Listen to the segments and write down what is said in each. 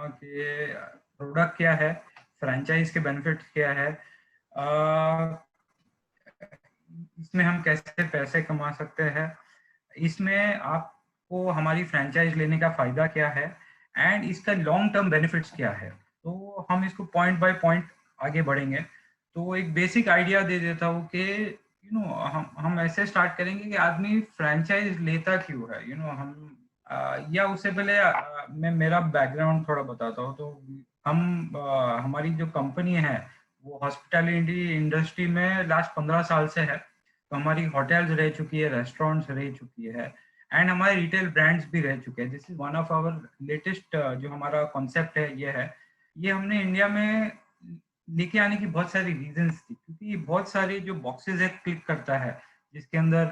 कि प्रोडक्ट क्या है, फ्रेंचाइज के बेनिफिट्स क्या है, अ, इसमें हम कैसे पैसे कमा सकते हैं, इसमें आपको हमारी फ्रेंचाइज लेने का फायदा क्या है, एंड इसका लॉन्ग टर्म बेनिफिट्स क्या है। तो हम इसको पॉइंट बाय पॉइंट आगे बढ़ेंगे। तो एक बेसिक आइडिया दे देता हूँ कि हम ऐसे स्टार्ट करेंगे कि आदमी फ्रेंचाइज लेता क्यों है। या उससे पहले मैं मेरा बैकग्राउंड थोड़ा बताता हूँ। तो हमारी जो कंपनी है वो हॉस्पिटैलिटी इंडस्ट्री में लास्ट 15 साल से है। तो हमारी होटल्स रह चुकी है, रेस्टोरेंट्स रह चुकी है, एंड हमारे रिटेल ब्रांड्स भी रह चुके हैं। This is one of our latest जो हमारा कॉन्सेप्ट है ये है। ये हमने इंडिया में लेके आने की बहुत सारी रीजंस थी, क्योंकि बहुत सारे जो बॉक्सेस है क्लिक करता है, जिसके अंदर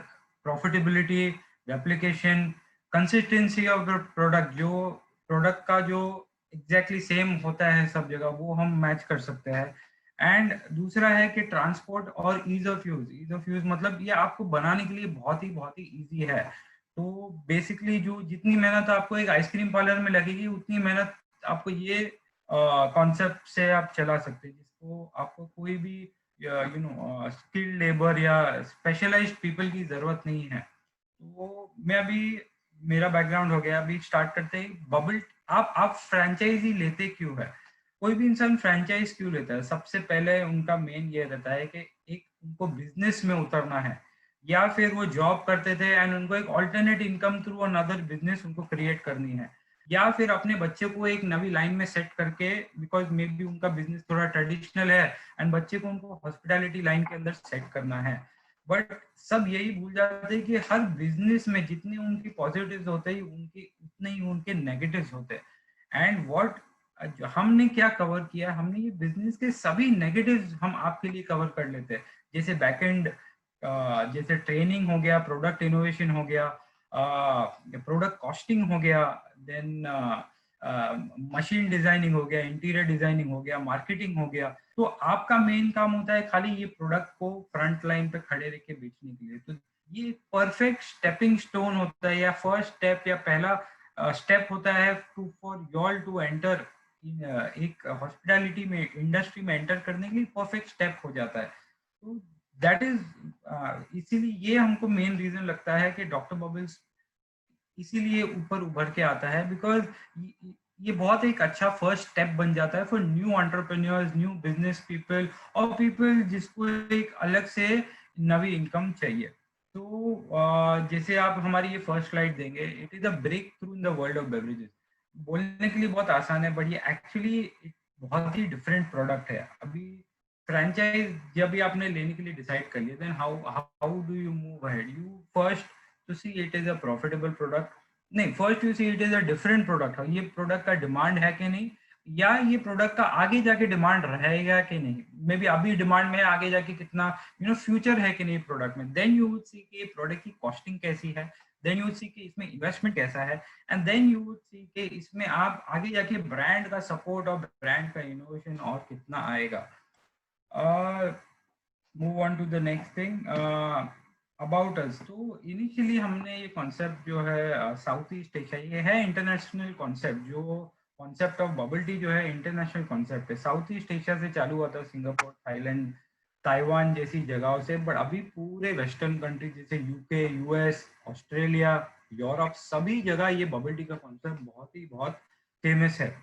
profitability, replication, consistency of the product, जो प्रोडक्ट का जो एग्जैक्टली सेम होता है सब जगह, वो हम मैच कर सकते हैं। एंड दूसरा है कि ट्रांसपोर्ट और ईज ऑफ यूज मतलब ये आपको बनाने के लिए बहुत ही इजी है। तो बेसिकली जो जितनी मेहनत आपको एक आइसक्रीम पार्लर में लगेगी, उतनी मेहनत आपको ये कॉन्सेप्ट से आप चला सकते हैं, जिसको आपको कोई भी स्किल्ड लेबर या स्पेशलाइज्ड पीपल की जरूरत नहीं है। तो मैं अभी मेरा बैकग्राउंड हो गया, अभी स्टार्ट करते हैं बबल। आप फ्रेंचाइजी लेते क्यों है? कोई भी इंसान फ्रेंचाइज क्यों लेता है? सबसे पहले उनका मेन ये रहता है कि एक उनको बिजनेस में उतरना है, या फिर वो जॉब करते थे एंड उनको एक alternate income through another business उनको क्रिएट करनी है, या फिर अपने बच्चे को एक नवी लाइन में सेट करके, बिकॉज मे बी उनका बिजनेस थोड़ा ट्रेडिशनल है एंड बच्चे को उनको हॉस्पिटैलिटी लाइन के अंदर सेट करना है। बट सब यही भूल जाते हैं कि हर बिजनेस में जितने उनके पॉजिटिव्स होते हैं उनके उतने ही उनके नेगेटिव्स होते हैं। एंड व्हाट हमने क्या कवर किया, हमने ये बिजनेस के सभी नेगेटिव्स हम आपके लिए कवर कर लेते हैं। जैसे बैकएंड, जैसे ट्रेनिंग हो गया, प्रोडक्ट इनोवेशन हो गया, प्रोडक्ट कॉस्टिंग हो गया, देन मशीन डिजाइनिंग हो गया, इंटीरियर डिजाइनिंग हो गया, मार्केटिंग हो गया। तो आपका मेन काम होता है खाली ये प्रोडक्ट को फ्रंट लाइन पे खड़े रह के बेचने के लिए। तो ये परफेक्ट स्टेपिंग स्टोन होता है, या फर्स्ट स्टेप या पहला स्टेप होता है to for y'all to enter in एक हॉस्पिटैलिटी में, इंडस्ट्री में एंटर करने के लिए परफेक्ट स्टेप हो जाता है। तो दैट इज इसीलिए ये हमको मेन रीजन लगता है कि डॉक्टर बबल्स इसीलिए ऊपर उभर के आता है, बिकॉज ये बहुत एक अच्छा फर्स्ट स्टेप बन जाता है for new entrepreneurs, new business people, और पीपल जिसको एक अलग से नवी इनकम चाहिए। तो जैसे आप हमारी ये फर्स्ट स्लाइड देंगे, it is a breakthrough in the world of beverages. बोलने के लिए बहुत आसान है, बट ये एक्चुअली बहुत ही डिफरेंट प्रोडक्ट है। अभी फ्रेंचाइज जब भी आपने लेने के लिए डिसाइड कर लिया, then how how do you move ahead? You first to see it is a profitable product, नहीं, first you see it is a different product है, ये प्रोडक्ट का डिमांड है कि नहीं, या ये प्रोडक्ट का आगे जाके डिमांड रहेगा कि नहीं, मे बी अभी डिमांड में है, आगे जाके कितना फ्यूचर है कि नहीं प्रोडक्ट में। देन यू वुड सी कि प्रोडक्ट की कॉस्टिंग कैसी है, देन यू वुड सी कि इसमें इन्वेस्टमेंट कैसा है, and then you would see कि इसमें आप आगे जाके ब्रांड का सपोर्ट और ब्रांड का इनोवेशन और कितना आएगा। Move on to the next thing about us. तो इनिशियली हमने ये कॉन्सेप्ट जो है साउथ ईस्ट एशिया, ये है इंटरनेशनल कॉन्सेप्ट। जो कॉन्सेप्ट ऑफ बबल टी जो है इंटरनेशनल कॉन्सेप्ट है, साउथ ईस्ट एशिया से चालू हुआ था, सिंगापुर, थाईलैंड, ताइवान जैसी जगहों से, बट अभी पूरे वेस्टर्न कंट्री जैसे यूके, यूएस, ऑस्ट्रेलिया, यूरोप, सभी जगह ये बबल टी का कॉन्सेप्ट बहुत फेमस है।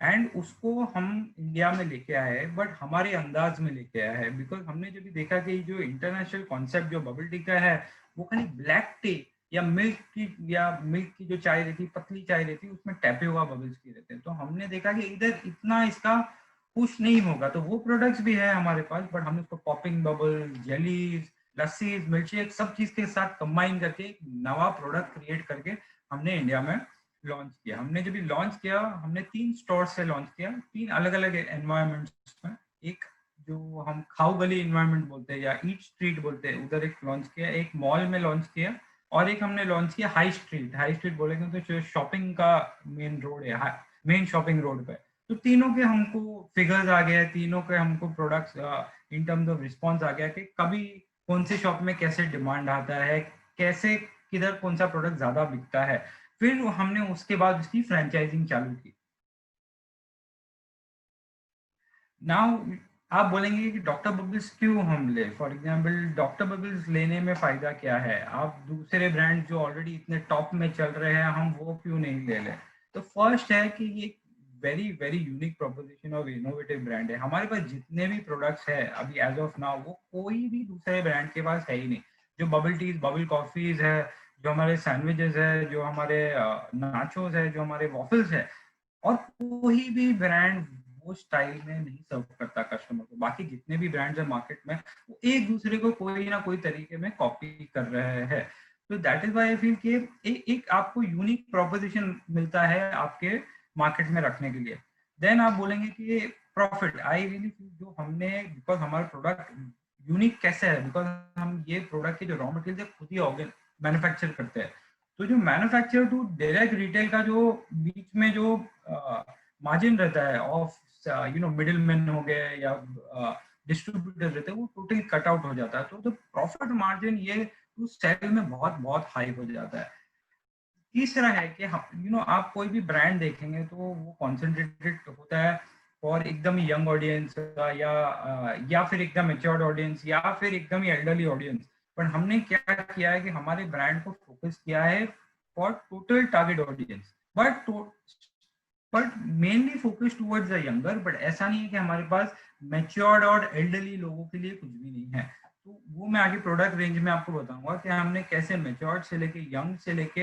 एंड उसको हम इंडिया में लेके आए हैं, बट हमारे अंदाज में लेके आया है, बिकॉज हमने जब भी देखा कि जो इंटरनेशनल कॉन्सेप्ट जो बबल टी का है, वो खाली ब्लैक टी या मिल्क की जो चाय रहती, पतली चाय रहती, उसमें टैपे हुआ बबल्स की रहते हैं। तो हमने देखा कि इधर इतना इसका पुश नहीं होगा, तो वो प्रोडक्ट्स भी है हमारे पास, बट हमने उसको पॉपिंग बबल, जेलीज, लस्सीज, मिल्कशेक सब चीज के साथ कंबाइन करके एक नवा प्रोडक्ट क्रिएट करके हमने इंडिया में लॉन्च किया। हमने जब भी लॉन्च किया, हमने 3 स्टोर से लॉन्च किया, 3 अलग अलग एनवायरमेंट्स में। एक जो हम खाऊ गली एनवायरमेंट बोलते हैं या ईट स्ट्रीट बोलते हैं, उधर एक लॉन्च किया, एक मॉल में लॉन्च किया, और एक हमने लॉन्च किया हाई स्ट्रीट। हाई स्ट्रीट बोलेंगे तो शॉपिंग का मेन रोड है, मेन शॉपिंग रोड पे। तो तीनों के हमको फिगर्स आ गया, तीनों के हमको products in terms of response आ गया कि कभी कौन सी शॉप में कैसे डिमांड आता है, कैसे किधर कौन सा प्रोडक्ट ज्यादा बिकता है। फिर हमने उसके बाद उसकी फ्रेंचाइजिंग चालू की। नाउ आप बोलेंगे कि डॉक्टर बबल्स क्यों हम ले, फॉर एग्जांपल डॉक्टर बबल्स लेने में फायदा क्या है, आप दूसरे ब्रांड जो ऑलरेडी इतने टॉप में चल रहे हैं हम वो क्यों नहीं ले लें। तो फर्स्ट है कि ये very very unique proposition of innovative brand है। हमारे पास जितने भी प्रोडक्ट्स है अभी एज ऑफ नाउ वो कोई भी दूसरे ब्रांड के पास है ही नहीं। जो बबल टीज बबल कॉफीज है, जो हमारे सैंडविचेस है, जो हमारे नाचोस है, जो हमारे वॉफल्स है, और कोई भी ब्रांड वो स्टाइल में नहीं सर्व करता कस्टमर को। बाकी जितने भी ब्रांड्स है मार्केट में वो एक दूसरे को कोई ना कोई तरीके में कॉपी कर रहे हैं। तो that is why I feel कि एक आपको यूनिक प्रोपोजिशन मिलता है आपके मार्केट में रखने के लिए। देन आप बोलेंगे कि प्रॉफिट, आई रियली फील जो हमने, बिकॉज हमारा प्रोडक्ट यूनिक कैसे है, बिकॉज हम ये प्रोडक्ट के जो रॉ मटेरियल खुद ही ऑर्गेन मैन्युफैक्चर करते हैं। तो जो मैन्युफैक्चर टू डायरेक्ट रिटेल का जो बीच में जो मार्जिन रहता है ऑफ मिडिल मैन हो गए या डिस्ट्रीब्यूटर रहते हैं वो टोटली कट आउट हो जाता है। तो प्रॉफिट मार्जिन ये उस सेल में बहुत बहुत हाई हो जाता है। तीसरा है कि हम आप कोई भी ब्रांड देखेंगे तो वो कॉन्सेंट्रेटेड होता है फॉर एकदम यंग ऑडियंस या फिर एकदम मेच्योर्ड ऑडियंस या फिर एकदम ही एल्डरली ऑडियंस। पर हमने क्या किया है कि हमारे ब्रांड को फोकस किया है for total target audience, but but mainly focus towards the younger. But ऐसा नहीं है कि हमारे पास मेच्योर्ड और एल्डरली लोगों के लिए कुछ भी नहीं है। तो वो मैं आगे प्रोडक्ट रेंज में आपको बताऊंगा कि हमने कैसे मेच्योर्ड से लेके यंग से लेके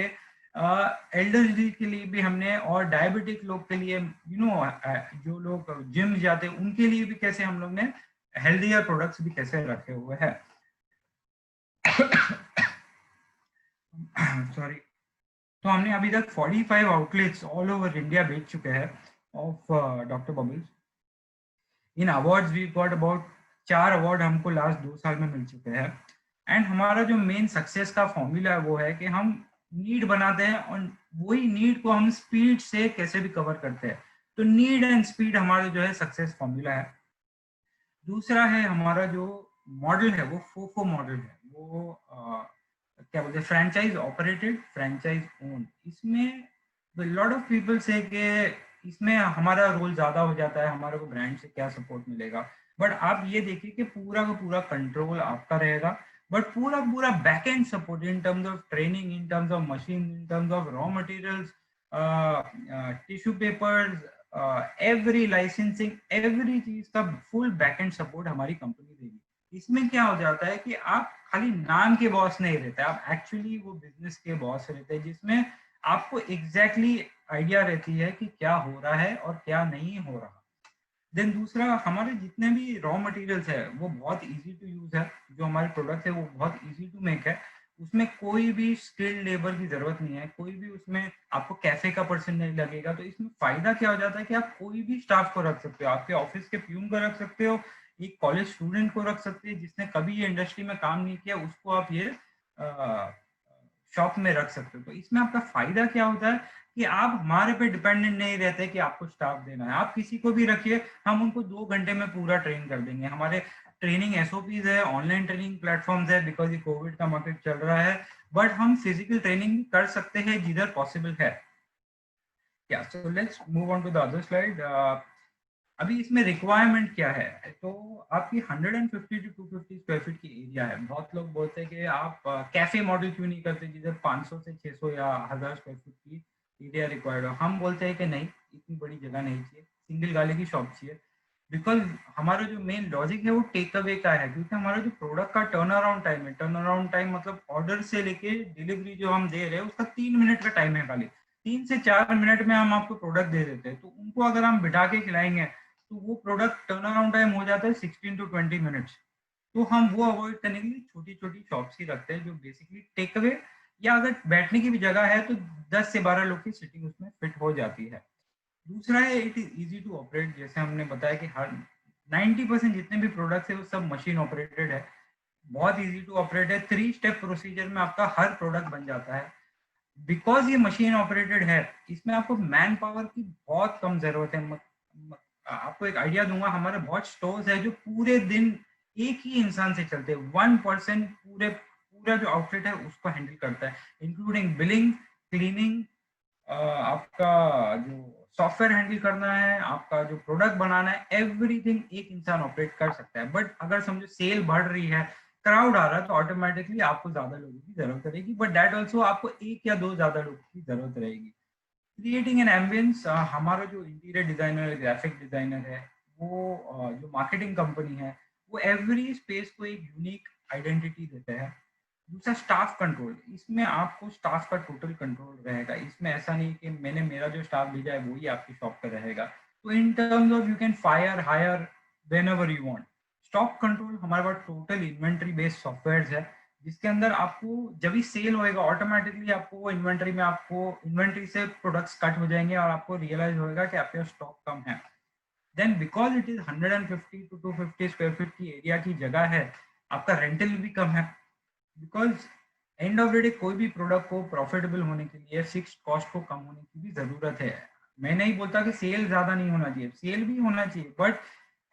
एल्डरली के लिए भी हमने, और डायबिटिक लोग के लिए जो लोग जिम जाते हैं उनके लिए भी कैसे हम लोग ने हेल्दियर प्रोडक्ट्स भी कैसे रखे हुए हैं। सॉरी। तो हमने अभी तक 45 आउटलेट्स ऑल ओवर इंडिया बेच चुके हैं of doctor bubbles. In awards we got about 4 award हमको लास्ट 2 साल में मिल चुके हैं। एंड हमारा जो मेन सक्सेस का फॉर्मूला है वो है कि हम नीड बनाते हैं और वही नीड को हम स्पीड से कैसे भी कवर करते हैं। तो नीड एंड स्पीड हमारा जो है सक्सेस फॉर्मूला है। दूसरा है हमारा जो मॉडल है वो फोफो मॉडल है। वो क्या बोलते हैं, फ्रेंचाइज ऑपरेटेड फ्रेंचाइज ओन। इसमें लॉट ऑफ पीपल से कि इसमें हमारा रोल ज्यादा हो जाता है, हमारे को ब्रांड से क्या सपोर्ट मिलेगा। बट आप ये देखिए कि पूरा का पूरा कंट्रोल आपका रहेगा, बट पूरा पूरा back and support in terms of training, in terms of machine, in terms of raw materials, tissue papers, every licensing, every चीज का फुल बैक एंड सपोर्ट हमारी कंपनी देगी। इसमें क्या हो जाता है कि आप खाली नाम के बॉस नहीं रहते, आप एक्चुअली वो बिजनेस के बॉस रहते हैं, जिसमें आपको एग्जैक्टली आइडिया रहती है कि क्या हो रहा है और क्या नहीं हो रहा। देन दूसरा, हमारे जितने भी रॉ मटेरियल्स है वो बहुत इजी टू यूज है। जो हमारे प्रोडक्ट है वो बहुत इजी टू मेक है। उसमें कोई भी स्किल्ड लेबर की जरूरत नहीं है, कोई भी उसमें आपको कैफे का पर्सन नहीं लगेगा। तो इसमें फायदा क्या हो जाता है कि आप कोई भी स्टाफ को रख सकते हो, आपके ऑफिस के प्यून को रख सकते हो, एक कॉलेज स्टूडेंट को रख सकते हैं जिसने कभी ये इंडस्ट्री में काम नहीं किया, उसको आप ये शॉप में रख सकते हो। तो इसमें आपका फायदा क्या होता है कि आप हमारे पे डिपेंडेंट नहीं रहते कि आपको स्टाफ देना है। आप किसी को भी रखिए, हम उनको 2 घंटे में पूरा ट्रेन कर देंगे। हमारे ट्रेनिंग एसओपीज है, ऑनलाइन ट्रेनिंग प्लेटफॉर्म्स है, बिकॉज ये कोविड का मार्केट चल रहा है। बट हम फिजिकल ट्रेनिंग कर सकते हैं जिधर पॉसिबल है। या so let's move on to the other slide. अभी इसमें रिक्वायरमेंट क्या है, तो आपकी 150 टू 250 स्क्वायर फीट की एरिया है। बहुत लोग बोलते हैं कि आप कैफे मॉडल क्यों नहीं करते जिधर 500 से 600 या 1000 स्क्वायर फीट की एरिया रिक्वायर्ड हो। हम बोलते हैं कि नहीं, इतनी बड़ी जगह नहीं चाहिए, सिंगल गाली की शॉप चाहिए। बिकॉज हमारा जो मेन लॉजिक है वो टेक अवे का है, क्योंकि हमारा जो प्रोडक्ट का टर्न अराउंड टाइम है, टर्न अराउंड टाइम मतलब ऑर्डर से लेके डिलीवरी जो हम दे रहे हैं उसका 3 मिनट का टाइम है खाली। 3 से 4 मिनट में हम आपको प्रोडक्ट दे देते हैं। तो उनको अगर हम बिठा के खिलाएंगे तो वो प्रोडक्ट टर्न अराउंड टाइम हो जाता है 16 to 20 मिनट्स। तो हम वो अवॉइड करने के लिए छोटी छोटी शॉप्स ही रखते हैं जो बेसिकली टेक अवे, या अगर बैठने की भी जगह है तो 10 से 12 लोग की सिटिंग उसमें फिट हो जाती है। दूसरा है it is easy to operate. जैसे हमने बताया कि हर 90% जितने भी प्रोडक्ट्स है वो सब मशीन ऑपरेटेड है, बहुत इजी टू ऑपरेट है। 3 स्टेप प्रोसीजर में आपका हर प्रोडक्ट बन जाता है। बिकॉज ये मशीन ऑपरेटेड है, इसमें आपको मैन पावर की बहुत कम जरूरत है। आपको एक आइडिया दूंगा, हमारे बहुत स्टोर्स है जो पूरे दिन एक ही इंसान से चलते हैं। 1% पूरे पूरा जो आउटलेट है उसको हैंडल करता है, इंक्लूडिंग बिलिंग, क्लीनिंग, आपका जो सॉफ्टवेयर हैंडल करना है, आपका जो प्रोडक्ट बनाना है, एवरीथिंग एक इंसान ऑपरेट कर सकता है। बट अगर समझो सेल बढ़ रही है, क्राउड आ रहा है, तो ऑटोमेटिकली आपको ज्यादा लोगों की जरूरत रहेगी, बट दैट ऑल्सो आपको एक या दो ज्यादा लोगों की जरूरत रहेगी। क्रिएटिंग एन एम्बियंस, हमारा जो इंटीरियर डिजाइनर, ग्राफिक डिजाइनर है, वो जो मार्केटिंग कंपनी है, वो एवरी स्पेस को एक यूनिक आइडेंटिटी देते हैं। दूसरा स्टाफ कंट्रोल, इसमें आपको स्टाफ का टोटल कंट्रोल रहेगा। इसमें ऐसा नहीं कि मैंने मेरा जो स्टाफ भेजा है वही आपकी शॉप पर रहेगा। तो in terms of you can fire hire whenever you want. Stock control, हमारे पास टोटल इन्वेंट्री बेस्ड सॉफ्टवेयर है, जिसके अंदर आपको जब भी सेल होएगा ऑटोमेटिकली आपको वो इन्वेंट्री में, आपको इन्वेंट्री से प्रोडक्ट्स कट हो जाएंगे और आपको रियलाइज होएगा कि आपके स्टॉक कम है। Then because it is 150 to 250 square feet की एरिया की जगह है, आपका रेंटल भी कम है। Because end of the day कोई भी प्रोडक्ट को प्रॉफिटेबल होने के लिए फिक्स कॉस्ट को कम होने की भी जरूरत है। मैं नहीं बोलता कि सेल ज्यादा नहीं होना चाहिए, सेल भी होना चाहिए, बट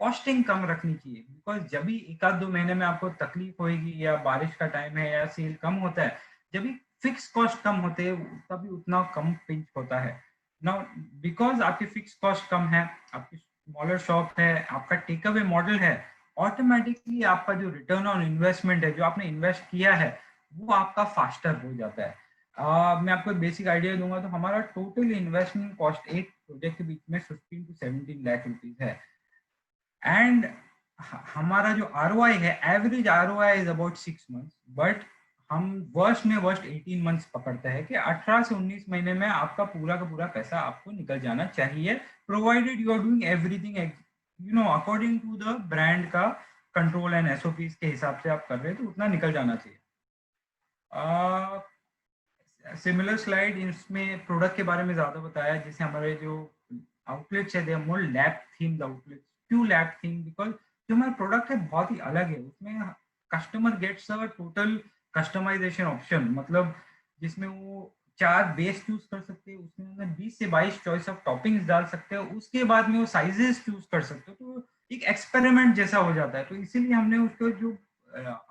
कॉस्टिंग कम रखनी चाहिए। बिकॉज जब भी एक आध दो महीने में आपको तकलीफ होगी, या बारिश का टाइम है, या सेल कम होता है, जब भी फिक्स कॉस्ट कम होते हैं तभी उतना कम पिंच होता है। नाउ बिकॉज आपकी फिक्स कॉस्ट कम है, आपकी स्मॉलर शॉप है, आपका टेक अवे मॉडल है, ऑटोमेटिकली आपका जो रिटर्न ऑन इन्वेस्टमेंट है, जो आपने इन्वेस्ट किया है, वो आपका फास्टर हो जाता है। मैं आपको एक बेसिक आइडिया दूंगा तो हमारा टोटल इन्वेस्टमेंट कॉस्ट एक प्रोजेक्ट के बीच में 15 टू 17 लाख रुपीज है। एंड हमारा जो आरओआई है, average ROI is about 6 months, but हम वर्स्ट में वर्स्ट 18 मंथ्स पकड़ते हैं कि 18 से 19 महीने में आपका पूरा का पूरा पैसा आपको निकल जाना चाहिए, provided you are doing everything according to the brand का कंट्रोल एंड एसओपीज के हिसाब से आप कर रहे हैं, तो उतना निकल जाना चाहिए। सिमिलर स्लाइड, इसमें प्रोडक्ट के बारे में ज्यादा बताया, जैसे हमारे जो आउटलेट्स है, they are more lab themed outlets. क्यों लैब थीम? बिकॉज जो हमारा प्रोडक्ट है बहुत ही अलग है, उसमें customer gets a total customization option, मतलब जिसमें वो 4 बेस चूज कर सकते हैं, उसमें 20 से 22 चॉइस ऑफ टॉपिंग्स डाल सकते हो, उसके बाद में वो साइजेस चूज कर सकते हो, तो एक एक्सपेरिमेंट जैसा हो जाता है। तो इसीलिए हमने उसको जो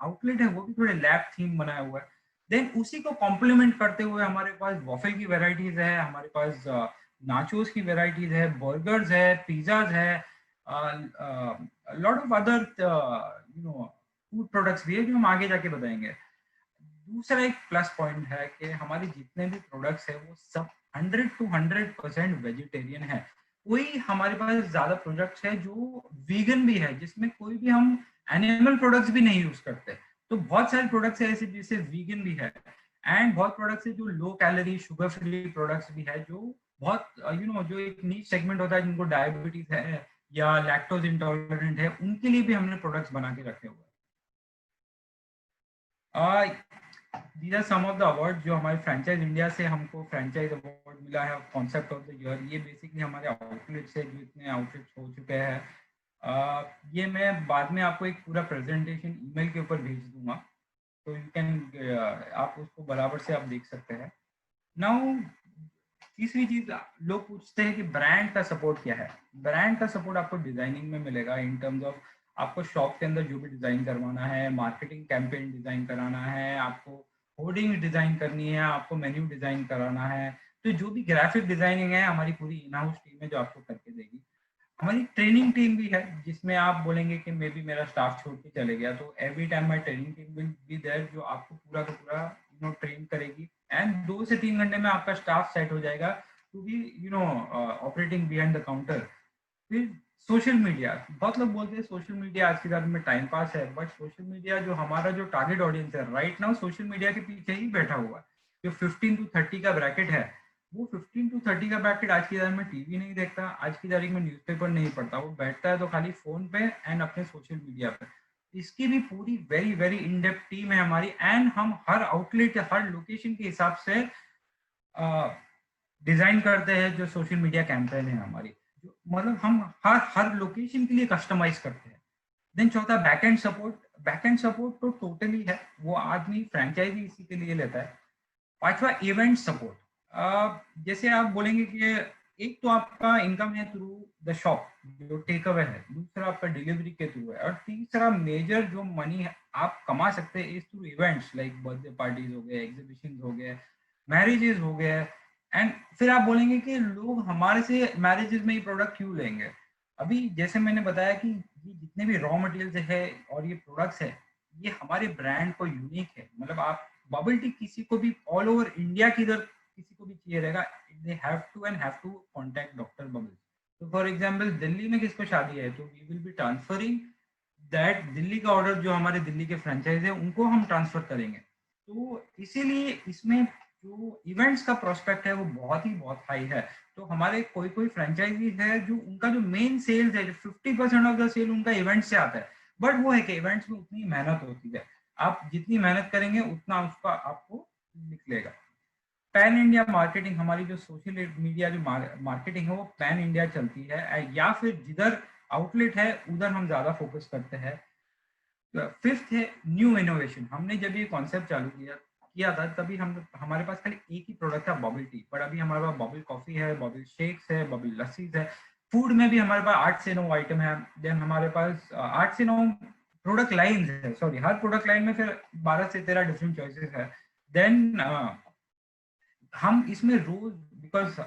आउटलेट है वो भी थोड़े लैब थीम बनाया हुआ है। देन उसी को कॉम्प्लीमेंट करते हुए हमारे पास वॉफल की वेराइटीज है, हमारे पास नाचोस की वेराइटीज है, बर्गर्स है, पिज्जाज है, lot of other food products भी है जो हम आगे जाके बताएंगे। दूसरा एक प्लस पॉइंट है कि हमारे जितने भी प्रोडक्ट्स है वो सब 100 to 100% वेजिटेरियन है। कोई हमारे पास ज्यादा प्रोडक्ट्स है जो वीगन भी है, जिसमें कोई भी हम एनिमल प्रोडक्ट्स भी नहीं यूज करते। तो बहुत सारे प्रोडक्ट्स है ऐसे जिससे वीगन भी है, एंड बहुत प्रोडक्ट्स है जो low calorie sugar free products भी है, जो बहुत जो एक नीच सेगमेंट होता है जिनको डायबिटीज है या लैक्टोज इंटॉलरेंट है, उनके लिए भी हमने प्रोडक्ट्स बना के रखे हुए हैं। These are some of the award जो हमारे फ्रेंचाइज इंडिया से हमको फ्रेंचाइज अवार्ड मिला है, कॉन्सेप्ट ऑफ द ईयर। ये बेसिकली हमारे आउटलेट्स है, जो इतने आउटलेट्स हो चुके हैं। ये मैं बाद में आपको एक पूरा प्रेजेंटेशन ईमेल के ऊपर भेज दूंगा, तो यू कैन आप उसको बराबर से आप देख सकते हैं। नाउ तीसरी चीज, लोग पूछते हैं कि ब्रांड का सपोर्ट क्या है। ब्रांड का सपोर्ट आपको डिजाइनिंग में मिलेगा, इन टर्म्स ऑफ आपको शॉप के अंदर जो भी डिजाइन करवाना है, मार्केटिंग कैंपेन डिजाइन कराना है, आपको होर्डिंग डिजाइन करनी है, आपको मेन्यू डिजाइन कराना है, तो जो भी ग्राफिक डिजाइनिंग है हमारी पूरी इन हाउस टीम है जो आपको करके देगी। हमारी ट्रेनिंग टीम भी है, जिसमें आप बोलेंगे कि मे बी मेरा स्टाफ छोड़ के चले गया, तो every time my training team will be there, जो आपको पूरा का पूरा ट्रेन करेगी। एंड 2 से 3 घंटे में आपका स्टाफ सेट हो जाएगा to be operating behind the counter. फिर सोशल मीडिया, बहुत लोग बोलते हैं सोशल मीडिया आज की तारीख में टाइम पास है, बट सोशल मीडिया जो हमारा जो टारगेट ऑडियंस है राइट नाउ सोशल मीडिया के पीछे ही बैठा हुआ है। जो 15 to 30 का ब्रैकेट है, वो 15 to 30 का ब्रैकेट आज की तारीख में टीवी नहीं देखता, आज की तारीख में न्यूज़पेपर नहीं पढ़ता, वो बैठता है तो खाली फोन पे एंड अपने सोशल मीडिया पे। इसकी भी पूरी very very in depth team है हमारी, एंड हम हर आउटलेट या हर लोकेशन के हिसाब से डिजाइन करते हैं जो सोशल मीडिया कैंपेन है हमारी, मतलब हम हर हर लोकेशन के लिए कस्टमाइज करते हैं। देन चौथा, बैकएंड सपोर्ट। बैकएंड सपोर्ट तो टोटली है, वो आदमी फ्रेंचाइजी इसी के लिए लेता है। पांचवा, इवेंट सपोर्ट। जैसे आप बोलेंगे कि एक तो आपका इनकम है थ्रू द शॉप जो टेक अवे है, दूसरा आपका डिलीवरी के थ्रू है, और तीसरा मेजर जो मनी आप कमा सकते हैं इस through events like birthday parties हो गए, एग्जीबिशन हो गए, मैरिजेस हो गए, एंड फिर आप बोलेंगे कि लोग हमारे से मैरिजेस में ये प्रोडक्ट क्यों लेंगे। अभी जैसे मैंने बताया कि ये जितने भी रॉ मटेरियल्स है और ये प्रोडक्ट्स है, ये हमारे ब्रांड को यूनिक है। मतलब आप बबल टी किसी को भी ऑल ओवर इंडिया किधर किसी को भी चाहिए रहेगा, they have to contact doctor bubble. तो फॉर एग्जांपल दिल्ली में किसको शादी है, तो we will be transferring that Delhi का ऑर्डर, जो हमारे दिल्ली के फ्रेंचाइज है उनको हम ट्रांसफर करेंगे। तो इसीलिए इसमें जो इवेंट्स का प्रोस्पेक्ट है वो बहुत हाई है। तो हमारे कोई कोई फ्रेंचाइजीज है जो उनका जो मेन सेल्स है, जो 50% ऑफ द सेल उनका इवेंट से आता है। बट वो है कि इवेंट्स में उतनी मेहनत होती है, आप जितनी मेहनत करेंगे उतना उसका आपको निकलेगा। पैन इंडिया मार्केटिंग, हमारी जो सोशल मीडिया जो मार्केटिंग है वो पैन इंडिया चलती है, या फिर जिधर आउटलेट है उधर हम ज्यादा फोकस करते हैं। फिफ्थ है न्यू इनोवेशन। हमने जब ये कॉन्सेप्ट चालू किया किया था तभी हम हमारे पास खाली एक ही प्रोडक्ट था, बबल टी। पर अभी हमारे पास बबल कॉफी है, बबल शेक्स है, बबल लस्सीज है। फूड में भी हमारे पास 8 से 9 आइटम है। देन हमारे पास 8 से 9 प्रोडक्ट लाइन है, सॉरी, हर प्रोडक्ट लाइन में फिर 12 से 13 डिफरेंट चॉइसेस है। देन हम इसमें रोज, बिकॉज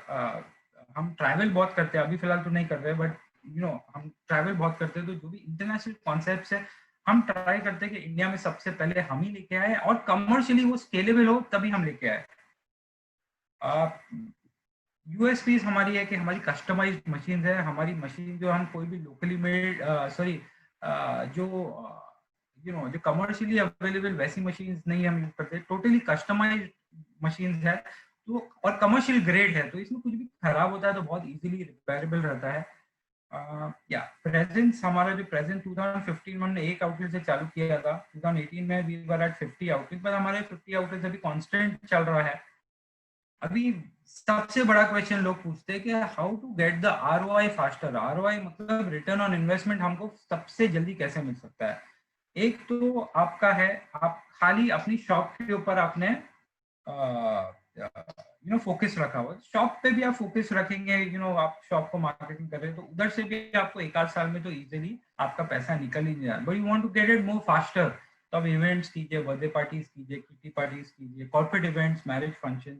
हम ट्रैवल बहुत करते हैं, अभी फिलहाल तो नहीं कर रहे, बट हम ट्रैवल बहुत करते हैं, तो जो भी इंटरनेशनल कॉन्सेप्ट्स है हम ट्राई करते हैं कि इंडिया में सबसे पहले हम ही लेके आए, और कमर्शियली वो स्केलेबल हो तभी हम लेके आए। यूएसपी हमारी है कि हमारी कस्टमाइज्ड मशीन है। हमारी मशीन जो हम कोई भी लोकली मेड, सॉरी, जो जो कमर्शियली अवेलेबल वैसी मशीन नहीं हम यूज करते, टोटली कस्टमाइज्ड मशीन है। तो और कमर्शियल ग्रेड है, तो इसमें कुछ भी खराब होता है तो बहुत इजीली रिपेयरेबल रहता है। या प्रेजेंस, हमारा जो प्रेजेंस 2015 में हमने एक आउटलेट से चालू किया था, 2018 में वी वर एट 50 आउटलेट, पर हमारे 50 आउटलेट अभी कांस्टेंट चल रहा है। अभी सबसे बड़ा क्वेश्चन लोग पूछते हैं कि how to get the ROI faster. ROI मतलब रिटर्न ऑन इन्वेस्टमेंट हमको सबसे जल्दी कैसे मिल सकता है। एक तो आपका है, आप खाली अपनी शॉप के ऊपर आपने फोकस रखा हुआ, शॉप पे भी आप फोकस रखेंगे, आप शॉप को मार्केटिंग कर रहे हैं तो उधर से भी आपको 1 आध साल में तो इजीली आपका पैसा निकल ही जाए। But you want to get it more faster, तो आप इवेंट्स कीजिए, बर्थडे पार्टीज कीजिए, किटी पार्टीज कीजिए, corporate events, marriage function.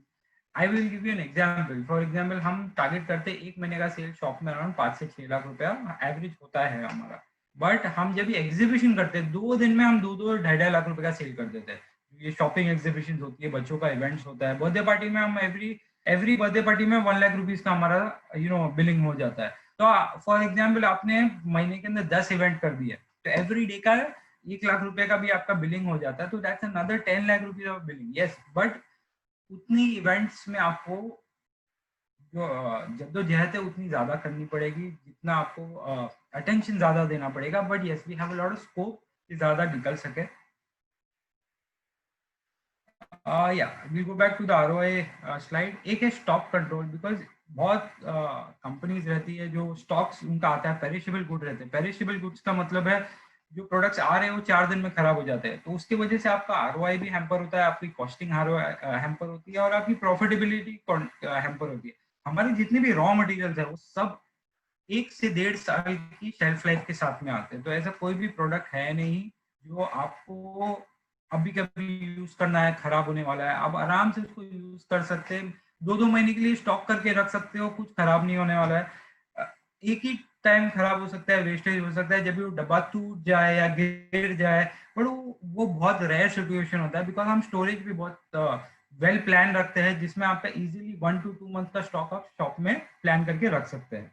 I will give you an example. For example हम टारगेट करते हैं 1 महीने का सेल शॉप में अराउंड 5 से 6 लाख रुपया एवरेज होता है हमारा। बट हम जब ये एग्जीबिशन करते हैं 2 दिन में हम 2-2 ढाई-ढाई लाख रुपए का सेल कर देते हैं। ये शॉपिंग एग्जीबिशन होती है, बच्चों का इवेंट्स होता है, बर्थडे पार्टी में हम एवरी बर्थडे पार्टी में 1 लाख रुपीज का हमारा बिलिंग हो जाता है। तो फॉर एग्जाम्पल आपने महीने के अंदर 10 इवेंट कर दिए, तो एवरी डे का 1 लाख रुपए का भी आपका बिलिंग हो जाता है। तो that's another 10 lakh rupees of billing. Yes, but उतनी इवेंट्स में आपको जो जद्दोजहद है उतनी ज्यादा करनी पड़ेगी, जितना आपको अटेंशन ज्यादा देना पड़ेगा। But yes, we have a lot of scope कि ज्यादा निकल सके। या we go back to the ROI slide. एक है स्टॉक कंट्रोल, बिकॉज बहुत कंपनीज रहती है जो स्टॉक्स उनका आता है, पेरिशेबल गुड रहते हैं। पेरिशेबल गुड्स का मतलब है जो प्रोडक्ट्स आ रहे हैं वो 4 दिन में खराब हो जाते हैं, तो उसकी वजह से आपका आरओआई भी हैम्पर होता है, आपकी कॉस्टिंग हैम्पर होती है, और आपकी प्रॉफिटेबिलिटी हैम्पर होती है। हमारे जितने भी रॉ मटेरियल्स है वो सब 1 से 1.5 साल की शेल्फ लाइफ के साथ में आते हैं। तो ऐसा कोई भी प्रोडक्ट है नहीं जो आपको अभी कभी यूज करना है खराब होने वाला है। आप आराम से उसको यूज कर सकते हैं, 2-2 महीने के लिए स्टॉक करके रख सकते हो, कुछ खराब नहीं होने वाला है। एक ही टाइम खराब हो सकता है, वेस्टेज हो सकता है जब भी वो डब्बा टूट जाए या गिर जाए, पर वो बहुत रेयर सिचुएशन होता है, बिकॉज हम स्टोरेज भी बहुत वेल प्लान रखते हैं, जिसमें आपका इजीली 1 to 2 मंथ का स्टॉक आप शॉप में प्लान करके रख सकते हैं।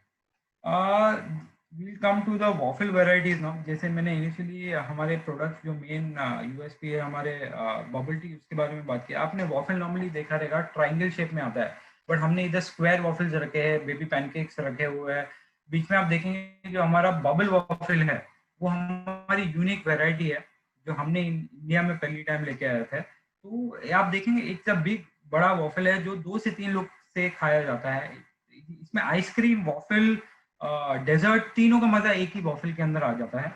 we'll come to the waffle varieties now। जैसे मैंने इनिशियली हमारे प्रोडक्ट जो मेन यूएसपी है हमारे बबल टी, उसके बारे में बात की। आपने वॉफल नॉर्मली देखा रहेगा ट्राइंगल शेप में आता है, बट हमने इधर स्क्वायर वॉफल्स रखे हैं, बेबी पैनकेक्स रखे हुए हैं। बीच में आप देखेंगे जो हमारा बबल वॉफल है वो हमारी यूनिक वेराइटी है, जो हमने इंडिया में पहली टाइम लेके आए थे। तो आप देखेंगे एक बिग बड़ा वॉफल है जो 2 से 3 लोग से खाया जाता है। इसमें आइसक्रीम, वॉफल, डेजर्ट, तीनों का मजा एक ही बॉफल के अंदर आ जाता है।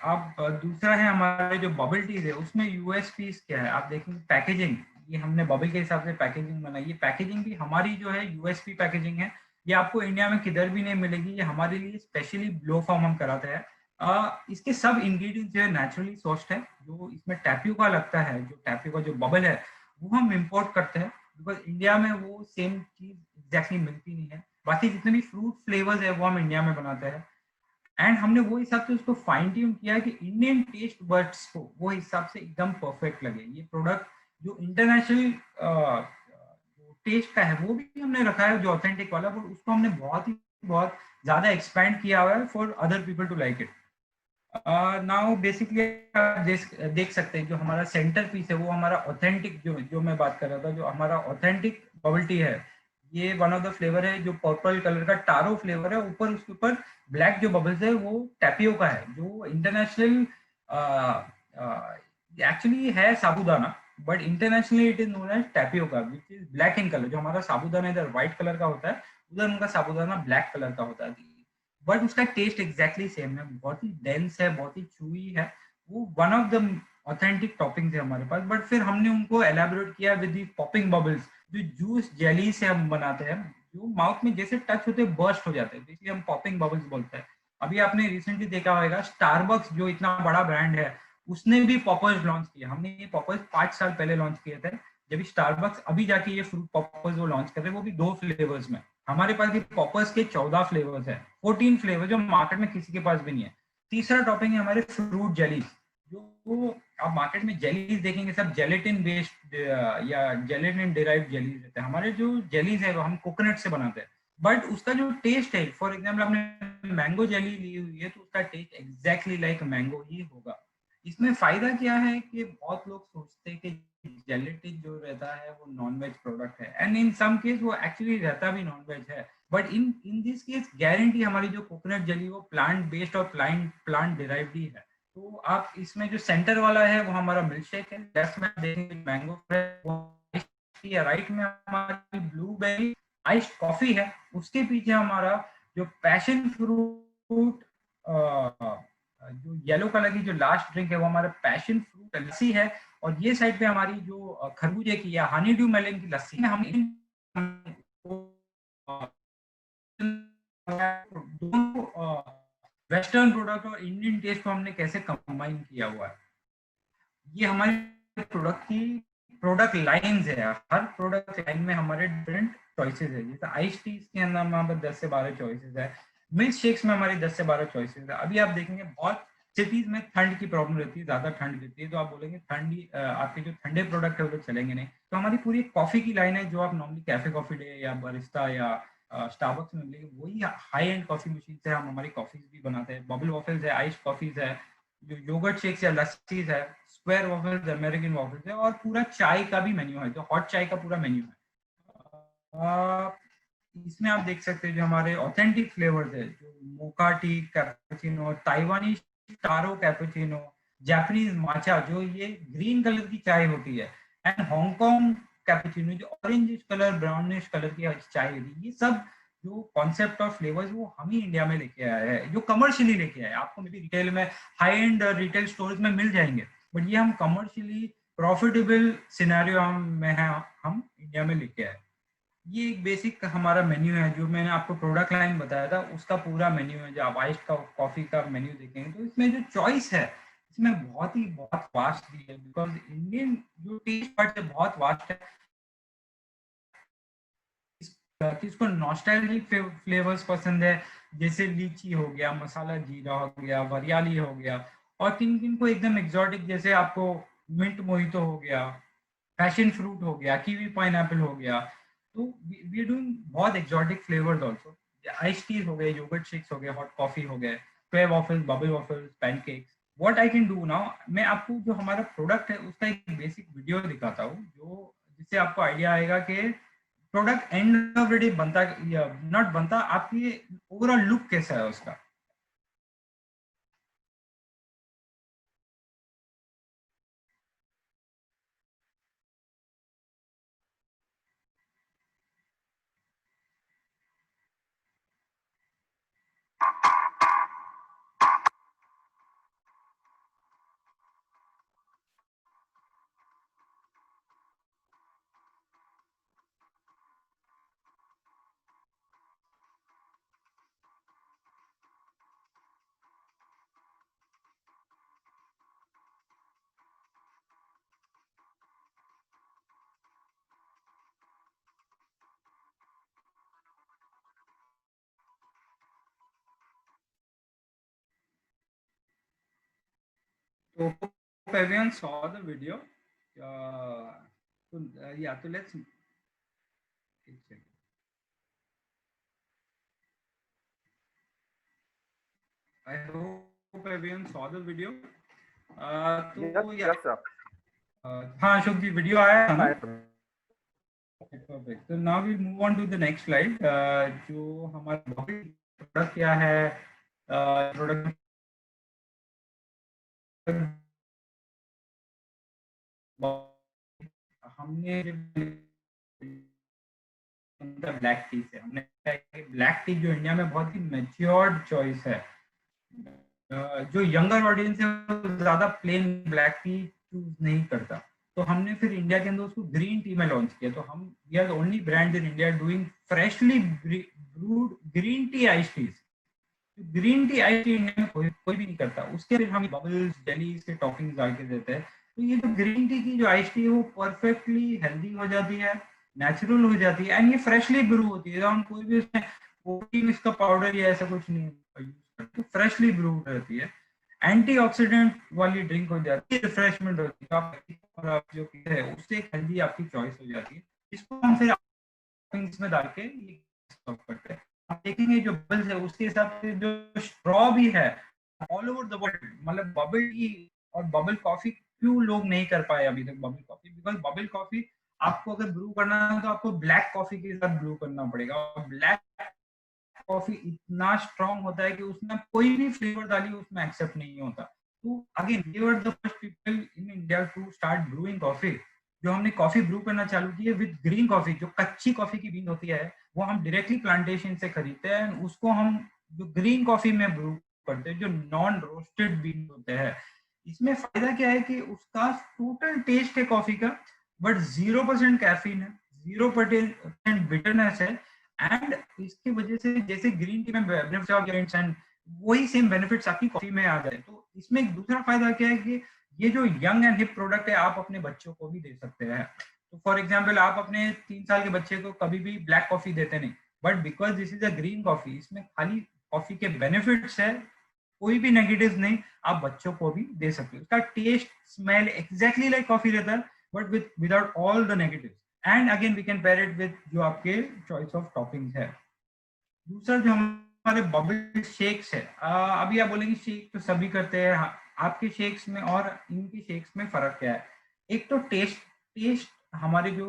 अब दूसरा है हमारे जो बबल टीज है, उसमें यूएसपी क्या है आप देखेंगे, पैकेजिंग। ये हमने बबल के हिसाब से पैकेजिंग बनाई है, पैकेजिंग भी हमारी जो है यूएसपी पैकेजिंग है। ये आपको इंडिया में किधर भी नहीं मिलेगी, ये हमारे लिए स्पेशली ब्लो फॉर्म हम कराते हैं। इसके सब इंग्रेडिएंट्स जो है नेचुरली सोर्स्ड है। जो इसमें टैपियोका लगता है, जो टैपियोका जो बबल है वो हम इम्पोर्ट करते हैं, बिकॉज इंडिया में वो सेम चीज एग्जैक्टली मिलती नहीं है। बाकी जितने भी फ्रूट फ्लेवर्स है वो हम इंडिया में बनाते हैं, एंड हमने वो हिसाब से उसको फाइन ट्यून किया कि इंडियन टेस्ट बर्ड्स को वो हिसाब से एकदम परफेक्ट लगे। ये प्रोडक्ट जो इंटरनेशनल टेस्ट का है वो भी हमने रखा है जो ऑथेंटिक वाला, पर उसको हमने बहुत ज्यादा एक्सपैंड किया हुआ है for other people to like it. Now basically आप देख सकते हैं जो हमारा सेंटर पीस है वो हमारा ऑथेंटिक, जो जो मैं बात कर रहा था, जो हमारा ऑथेंटिक बबल टी है, ये वन ऑफ द फ्लेवर है जो पर्पल कलर का टारो फ्लेवर है। ऊपर उसके ऊपर ब्लैक जो बबल्स है वो टैपियोका है, जो इंटरनेशनल एक्चुअली है sabudana, but internationally it is known as tapioca which is black in colour. जो हमारा साबूदाना इधर व्हाइट कलर का होता है, उधर उनका साबूदाना ब्लैक कलर का होता है, बट उसका टेस्ट एग्जैक्टली सेम है, बहुत ही डेंस है, बहुत ही चूई है। वो one of the authentic toppings है हमारे पास। बट फिर हमने उनको एलैबोरेट किया विद दी पॉपिंग बबल्स, जो जूस जेली से हम बनाते हैं, जो माउथ में जैसे टच होते बर्स्ट हो जाते हैं, इसलिए हम पॉपिंग बबल्स बोलते हैं। अभी आपने रिसेंटली देखा होगा स्टारबक्स जो इतना बड़ा ब्रांड है, उसने भी पॉपर्स लॉन्च किया। हमने ये पॉपर्स 5 साल पहले लॉन्च किए थे, जब स्टारबक्स अभी जाके ये फ्रूट पॉपर्स वो लॉन्च कर रहे हैं, वो भी 2 फ्लेवर्स में। हमारे पास भी पॉपर्स के 14 फ्लेवर्स है, 14 फ्लेवर जो मार्केट में किसी के पास भी नहीं है। तीसरा टॉपिंग है हमारे फ्रूट जेलीज, जो आप मार्केट में जेलीज देखेंगे सब जेलेटिन बेस्ड या जेलेटिन डिराइव्ड जेलीज रहते हैं। हमारे जो जेलीज है वो हम कोकोनट से बनाते हैं, बट उसका जो टेस्ट है, फॉर एग्जाम्पल आपने मैंगो जेली ली हुई है तो उसका टेस्ट एग्जैक्टली लाइक मैंगो ही होगा। इसमें फायदा क्या है कि बहुत लोग सोचते हैं कि जेलेटिन जो रहता है वो नॉन वेज प्रोडक्ट है, एंड इन सम केस वो एक्चुअली रहता भी नॉन वेज है, but in in this case guarantee हमारी जो कोकोनट जेली वो प्लांट बेस्ड और प्लांट डिराइव्ड ही है। तो आप इसमें जो सेंटर वाला है वो हमारा मिल्क शेक है, लेफ्ट में देखेंगे मैंगो फ्रेश, या राइट में हमारी ब्लूबेरी आइस्ड कॉफी है, उसके पीछे हमारा जो पैशन फ्रूट जो येलो कलर की जो लास्ट ड्रिंक है वो हमारा पैशन फ्रूट लस्सी है। और ये साइड पे हमारी जो खरबूजे की या हनी ड्यू मेलन की लस्सी है। हम इन दोनों वेस्टर्न प्रोडक्ट और इंडियन टेस्ट को हमने कैसे कंबाइन किया हुआ है। ये हमारी प्रोडक्ट लाइंस है। हर प्रोडक्ट लाइन में हमारे डिफरेंट चॉइसेस है। जैसे आइस टी के अंदर हमारे 10 से 12 चॉइसेस है, मिल्क शेक्स में हमारी 10 से 12 चॉइसेस है। अभी आप देखेंगे बहुत सिटीज में ठंड की प्रॉब्लम रहती है, ज्यादा ठंड रहती है, तो आप बोलेंगे ठंडी आपके जो ठंडे प्रोडक्ट है वो तो चलेंगे नहीं। तो हमारी पूरी कॉफी की लाइन है, जो आप नॉर्मली कैफे कॉफी डे या बरिस्ता या स्टारबक्स में मिलेगी, वही हाई एंड कॉफी मशीन से हम हमारी कॉफीज भी बनाते हैं। बबल वॉफल्स है, आइस कॉफीज है, जो योगर्ट शेक्स या लस्सीज है, स्क्वायर वॉफल्स, अमेरिकन वॉफल्स है, और पूरा चाय का भी मेन्यू है, जो हॉट चाय का पूरा मेन्यू है। इसमें आप देख सकते हैं जो हमारे ऑथेंटिक फ्लेवर्स है, जो मोका टी, कैपुचिनो, ताइवानी टारो कैपुचिनो, जापानीज माचा जो ये ग्रीन कलर की चाय होती है, एंड हांगकांग कैपुचिनो जो ऑरेंज कलर ब्राउनिश कलर की चाय होती है। ये सब जो कॉन्सेप्ट और फ्लेवर्स वो हम ही इंडिया में लेके आए हैं, जो कमर्शियली लेके आए। आपको मे बी रिटेल में हाई एंड रिटेल स्टोर्स में मिल जाएंगे, बट ये हम कमर्शियली प्रॉफिटेबल सिनेरियो में है, हम इंडिया में लेके आए। ये एक बेसिक हमारा मेन्यू है, जो मैंने आपको प्रोडक्ट लाइन बताया था उसका पूरा मेन्यू है। जो आप आइस का कॉफी का मेन्यू देखेंगे तो इसमें जो चॉइस है इसमें बहुत वास्ट है, बिकॉज इंडियन जो टेस्ट बड है बहुत वास्ट है। किसको नॉस्टैल्जिक फ्लेवर्स पसंद है, जैसे लीची हो गया, मसाला जीरा हो गया, वरियाली हो गया, और किन किन को एकदम एग्जॉटिक, जैसे आपको मिंट मोहितो हो गया, पैशन फ्रूट हो गया, कीवी पाइनएप्पल हो गया। तो वी आर डूइंग बहुत exotic flavours also. Ice tea हो गए, योगर्ट शेक्स हो गए, हॉट कॉफी हो गए, square waffles, bubble waffles, pancakes. What I can do now, मैं आपको जो हमारा प्रोडक्ट है उसका एक बेसिक वीडियो दिखाता हूँ, जो जिससे आपको आइडिया आएगा कि product and of the day बनता या नॉट बनता, आपकी ओवरऑल लुक कैसा है उसका। So hope everyone saw the video. So let's check. I hope everyone saw the video. Yes, sir. हाँ अशोक जी वीडियो आया है ना? Perfect. So now we move on to the next slide. जो हमारा प्रोडक्ट क्या है, प्रोडक्ट हमने ब्लैक टी से हमने ब्लैक टी जो इंडिया में बहुत ही मैच्योर्ड चॉइस है, जो यंगर ऑडियंस है वो ज्यादा प्लेन ब्लैक टी चूज नहीं करता, तो हमने फिर इंडिया के अंदर उसको ग्रीन टी में लॉन्च किया। तो हम we are the only brand in India doing freshly brewed green tea ice teas. Green tea ice tea India में कोई भी नहीं करता। उसके फिर हम बबल्स जेलीज के टॉपिंग्स डाल के देते हैं। तो ये जो ग्रीन टी की जो आइस टी है वो परफेक्टली हेल्दी हो जाती है, नेचुरल हो जाती है, एंड ये फ्रेशली ब्रू होती है। हम कोई भी उसमें कोई इसका पाउडर या ऐसा कुछ नहीं यूज करते, फ्रेशली ब्रू रहती है। एंटीऑक्सीडेंट वाली ड्रिंक हो जाती है, रिफ्रेशमेंट होती है। आप जो है उससे एक हेल्दी आपकी चॉइस हो जाती है। इसको हम फिर टॉपिंग्स में डाल के ये सर्व करते हैं। आप देखेंगे जो बबल्स है उसके हिसाब से जो स्ट्रॉ भी है ऑल ओवर द वर्ल्ड, मतलब बबल टी और बबल कॉफी क्यों लोग नहीं कर पाए अभी तक bubble coffee, because bubble coffee आपको अगर ब्रू करना है तो आपको ब्लैक कॉफी के साथ ब्रू करना पड़ेगा, और ब्लैक कॉफी इतना स्ट्रांग होता है कि उसमें कोई भी फ्लेवर डालिए उसमें एक्सेप्ट नहीं होता। तो again we were the first people in India to start brewing coffee. जो हमने कॉफी ब्रू करना चालू की है विद ग्रीन कॉफी, जो कच्ची कॉफी की बीन होती है वो हम डायरेक्टली प्लांटेशन से खरीदते हैं, उसको हम जो ग्रीन कॉफी में ब्रू करते हैं, जो नॉन रोस्टेड बीन होते हैं। इसमें फायदा क्या है कि उसका टोटल टेस्ट है कॉफी का, बट 0% कैफीन है, 0% बिटरनेस है, एंड इसकी वजह से जैसे ग्रीन टी में बेनिफिट्स एंड वही सेम बेनिफिट्स आपकी कॉफी में आ जाए। तो इसमें एक दूसरा फायदा क्या है कि ये जो यंग एंड हिप प्रोडक्ट है आप अपने बच्चों को भी दे सकते हैं। तो फॉर एग्जांपल आप अपने 3 साल के बच्चे को कभी भी ब्लैक कॉफी देते नहीं, but because this is a green coffee, इसमें खाली कॉफी के बेनिफिट्स है, कोई भी नेगेटिव नहीं, आप बच्चों को भी दे सकते हो। उसका taste smell exactly like coffee रहता है, but without all the negatives. And again we can pair it with जो आपके चॉइस ऑफ टॉपिंग्स है। दूसरा जो हमारे बबल शेक्स है, अभी आप बोलेंगे शेक तो सभी करते हैं, हाँ, आपके शेक्स में और इनके शेक्स में फर्क क्या है? एक तो टेस्ट हमारे जो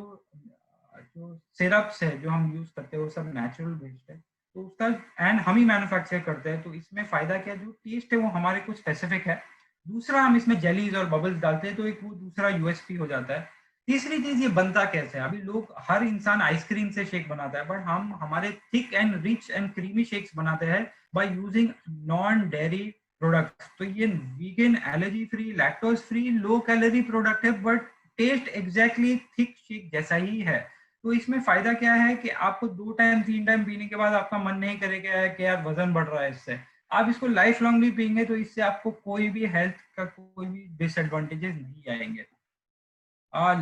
जो सिरप्स है जो हम यूज करते हैं वो सब नेचुरल बेस्ड है, तो उसका एंड हम ही मैन्युफैक्चर करते हैं। तो इसमें फायदा क्या है, जो टेस्ट है वो हमारे कुछ स्पेसिफिक है। दूसरा हम इसमें जेलीज और बबल्स डालते हैं, तो एक वो दूसरा यूएसपी हो जाता है। तीसरी चीज ये बनता कैसे है, अभी लोग हर इंसान आइसक्रीम से शेक बनाता है, बट हम हमारे thick and rich and creamy shakes बनाते हैं by using non dairy products. तो ये vegan, allergy free, lactose free, low calorie product है, but taste exactly thick shake जैसा ही है। तो इसमें फायदा क्या है कि आपको 2 टाइम 3 टाइम पीने के बाद आपका मन नहीं करेगा कि यार वजन बढ़ रहा है इससे, आप इसको लाइफ लॉन्ग भी पियेंगे तो इससे आपको कोई भी हेल्थ का कोई भी डिसएडवांटेजेस नहीं आएंगे।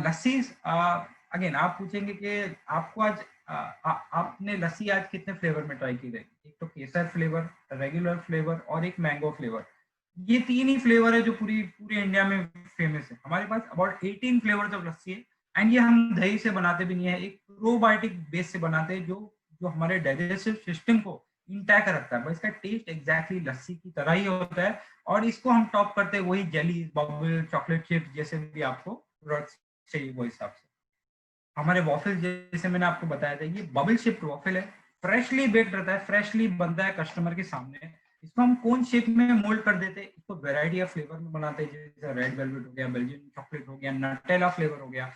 लस्सी, अगेन आप पूछेंगे कि आपको आज आपने लस्सी आज कितने फ्लेवर में ट्राई की गई? एक तो केसर फ्लेवर, रेगुलर फ्लेवर और एक मैंगो फ्लेवर। ये 3 ही फ्लेवर है जो पूरी पूरे इंडिया में फेमस है। हमारे पास अबाउट 18 फ्लेवर्स ऑफ लस्सी है, एंड ये हम दही से बनाते भी नहीं है, एक प्रोबायोटिक बेस से बनाते हैं जो जो हमारे डाइजेस्टिव सिस्टम को इंटैक्ट रखता है। बस इसका टेस्ट एग्जैक्टली लस्सी की तरह ही होता है, और इसको हम टॉप करते हैं वही जेली, बबल, चॉकलेट चिप्स जैसे भी आपको प्रोडक्ट्स चाहिए वो हिसाब से। हमारे वॉफल जैसे मैंने आपको बताया था, ये बबल शेप्ड वॉफल है, फ्रेशली बेक्ड रहता है, फ्रेशली बनता है कस्टमर के सामने। इसको हम कौन शेप में मोल्ड कर देते हैं, इसको वेराइटी ऑफ फ्लेवर में बनाते हैं, जैसे रेड वेलवेट हो गया, बेल्जियन चॉकलेट हो गया, नटेला फ्लेवर हो गया,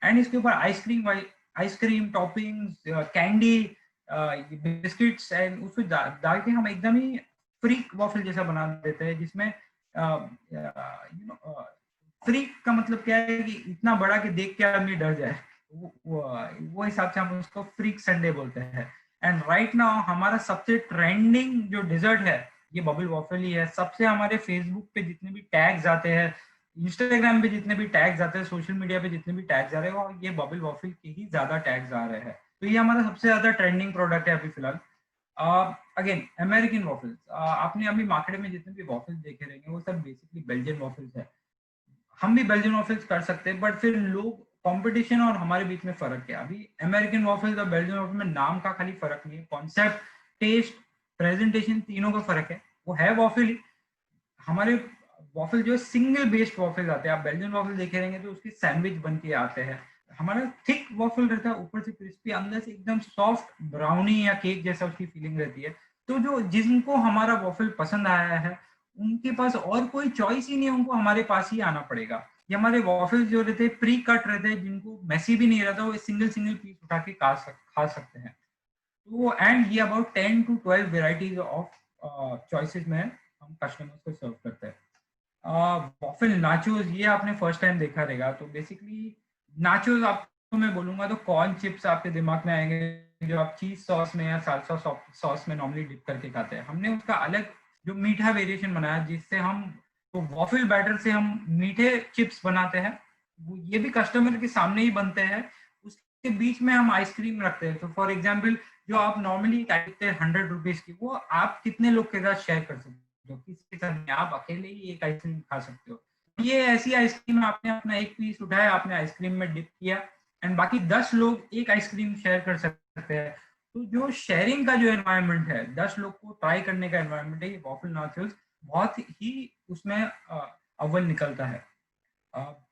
एंड इसके ऊपर ice cream toppings, candy, biscuits and उसको डाल के हम एकदम ही फ्रीक वॉफल जैसा बना देते हैं, जिसमें यू नो फ्रीक का मतलब क्या है कि इतना बड़ा कि देख के आदमी डर जाए, वो हिसाब से हम उसको फ्रीक संडे बोलते हैं। एंड राइट नाउ हमारा सबसे ट्रेंडिंग जो डिजर्ट है ये बबल वॉफल ही है। सबसे हमारे फेसबुक पे जितने भी टैग्स आते हैं, इंस्टाग्राम पे जितने भी टैग्स आते हैं, सोशल मीडिया पे जितने भी टैग्स आ रहे हैं, और ये बबल वॉफल के ही ज्यादा टैग्स आ रहे हैं। तो ये हमारा सबसे ज्यादा ट्रेंडिंग प्रोडक्ट है अभी फिलहाल। अगेन अमेरिकन वॉफल्स, आपने अभी मार्केट में जितने भी वॉफल्स देखे रहेंगे वो सब बेसिकली बेल्जियन वॉफल्स है। हम भी बेल्जियन वॉफल्स कर सकते हैं, बट फिर लोग कंपटीशन और हमारे बीच में फर्क है। अभी अमेरिकन वॉफल्स और बेल्जियन वॉफल में नाम का खाली फर्क नहीं है, कॉन्सेप्ट, टेस्ट, प्रेजेंटेशन, तीनों का फर्क है। वो है वॉफल ही। हमारे वॉफल जो है सिंगल बेस्ड वॉफल आते हैं। आप बेल्जियन वॉफल देखे रहेंगे तो उसकी सैंडविच बन के आते हैं। हमारा थिक वॉफल रहता है, ऊपर से क्रिस्पी, अंदर से एकदम सॉफ्ट ब्राउनी या केक जैसा उसकी फीलिंग रहती है। तो जो जिनको हमारा वॉफल पसंद आया है उनके पास और कोई चॉइस ही नहीं है, उनको हमारे पास ही आना पड़ेगा। ये हमारे वॉफल जो रहते हैं प्री कट रहते हैं, जिनको मैसी भी नहीं रहता, वो सिंगल सिंगल पीस उठा के खा सकते हैं। तो एंड ये about 10 to 12 varieties of choices में हम कस्टमर्स को सर्व करते हैं। वॉफल नाचोस, ये आपने फर्स्ट टाइम देखा रहेगा। तो बेसिकली नाचोस आपको मैं बोलूंगा तो कॉर्न चिप्स आपके दिमाग में आएंगे, जो आप चीज सॉस में या साल्सा सॉस में नॉर्मली डिप करके खाते हैं। हमने उसका अलग जो मीठा वेरिएशन बनाया, जिससे हम तो वॉफल बैटर से हम मीठे चिप्स बनाते हैं। ये भी कस्टमर के सामने ही बनते हैं। उसके बीच में हम आइसक्रीम रखते हैं। तो फॉर एग्जाम्पल, जो आप नॉर्मली खाते हैं 100 रुपीज की, वो आप कितने लोग के साथ शेयर कर सकते हो, किसी के साथ नहीं, आप अकेले ही एक आइसक्रीम खा सकते हो। ये ऐसी आइसक्रीम, आपने अपना एक पीस उठाया, आपने आइसक्रीम में डिप किया, एंड बाकी 10 लोग एक आइसक्रीम शेयर कर सकते हैं। तो जो शेयरिंग का जो एनवायरनमेंट है, 10 लोग को ट्राई करने का एनवायरनमेंट है, ये वॉफल नाचोस बहुत ही उसमें अव्वल निकलता है।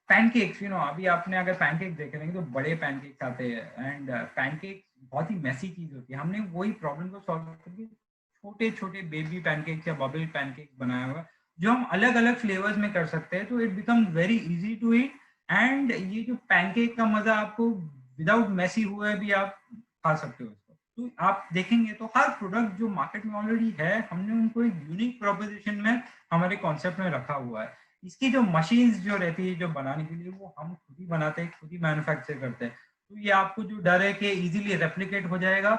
पैनकेक्स, अभी आपने अगर पैनकेक देखे रहेंगे तो बड़े पैनकेक्स आते हैं, एंड पैनकेक बहुत ही मैसी चीज होती है। हमने वही प्रॉब्लम को सॉल्व करके छोटे छोटे बेबी पैनकेक्स या बबल पैनकेक्स बनाया हुआ है, जो हम अलग अलग फ्लेवर्स में कर सकते हैं। तो it become very easy to eat, and ये जो पैनकेक का मजा आपको विदाउट मैसी हुए भी आप खा सकते हो इसको। तो आप देखेंगे तो हर प्रोडक्ट जो मार्केट में ऑलरेडी है, हमने उनको एक यूनिक प्रोपोजिशन में हमारे कॉन्सेप्ट में रखा हुआ है। इसकी जो मशीन्स जो रहती है जो बनाने के लिए, वो हम खुद ही बनाते हैं, खुद ही मैन्युफैक्चर करते हैं। तो ये आपको जो डर है कि इजीली रेप्लिकेट हो जाएगा,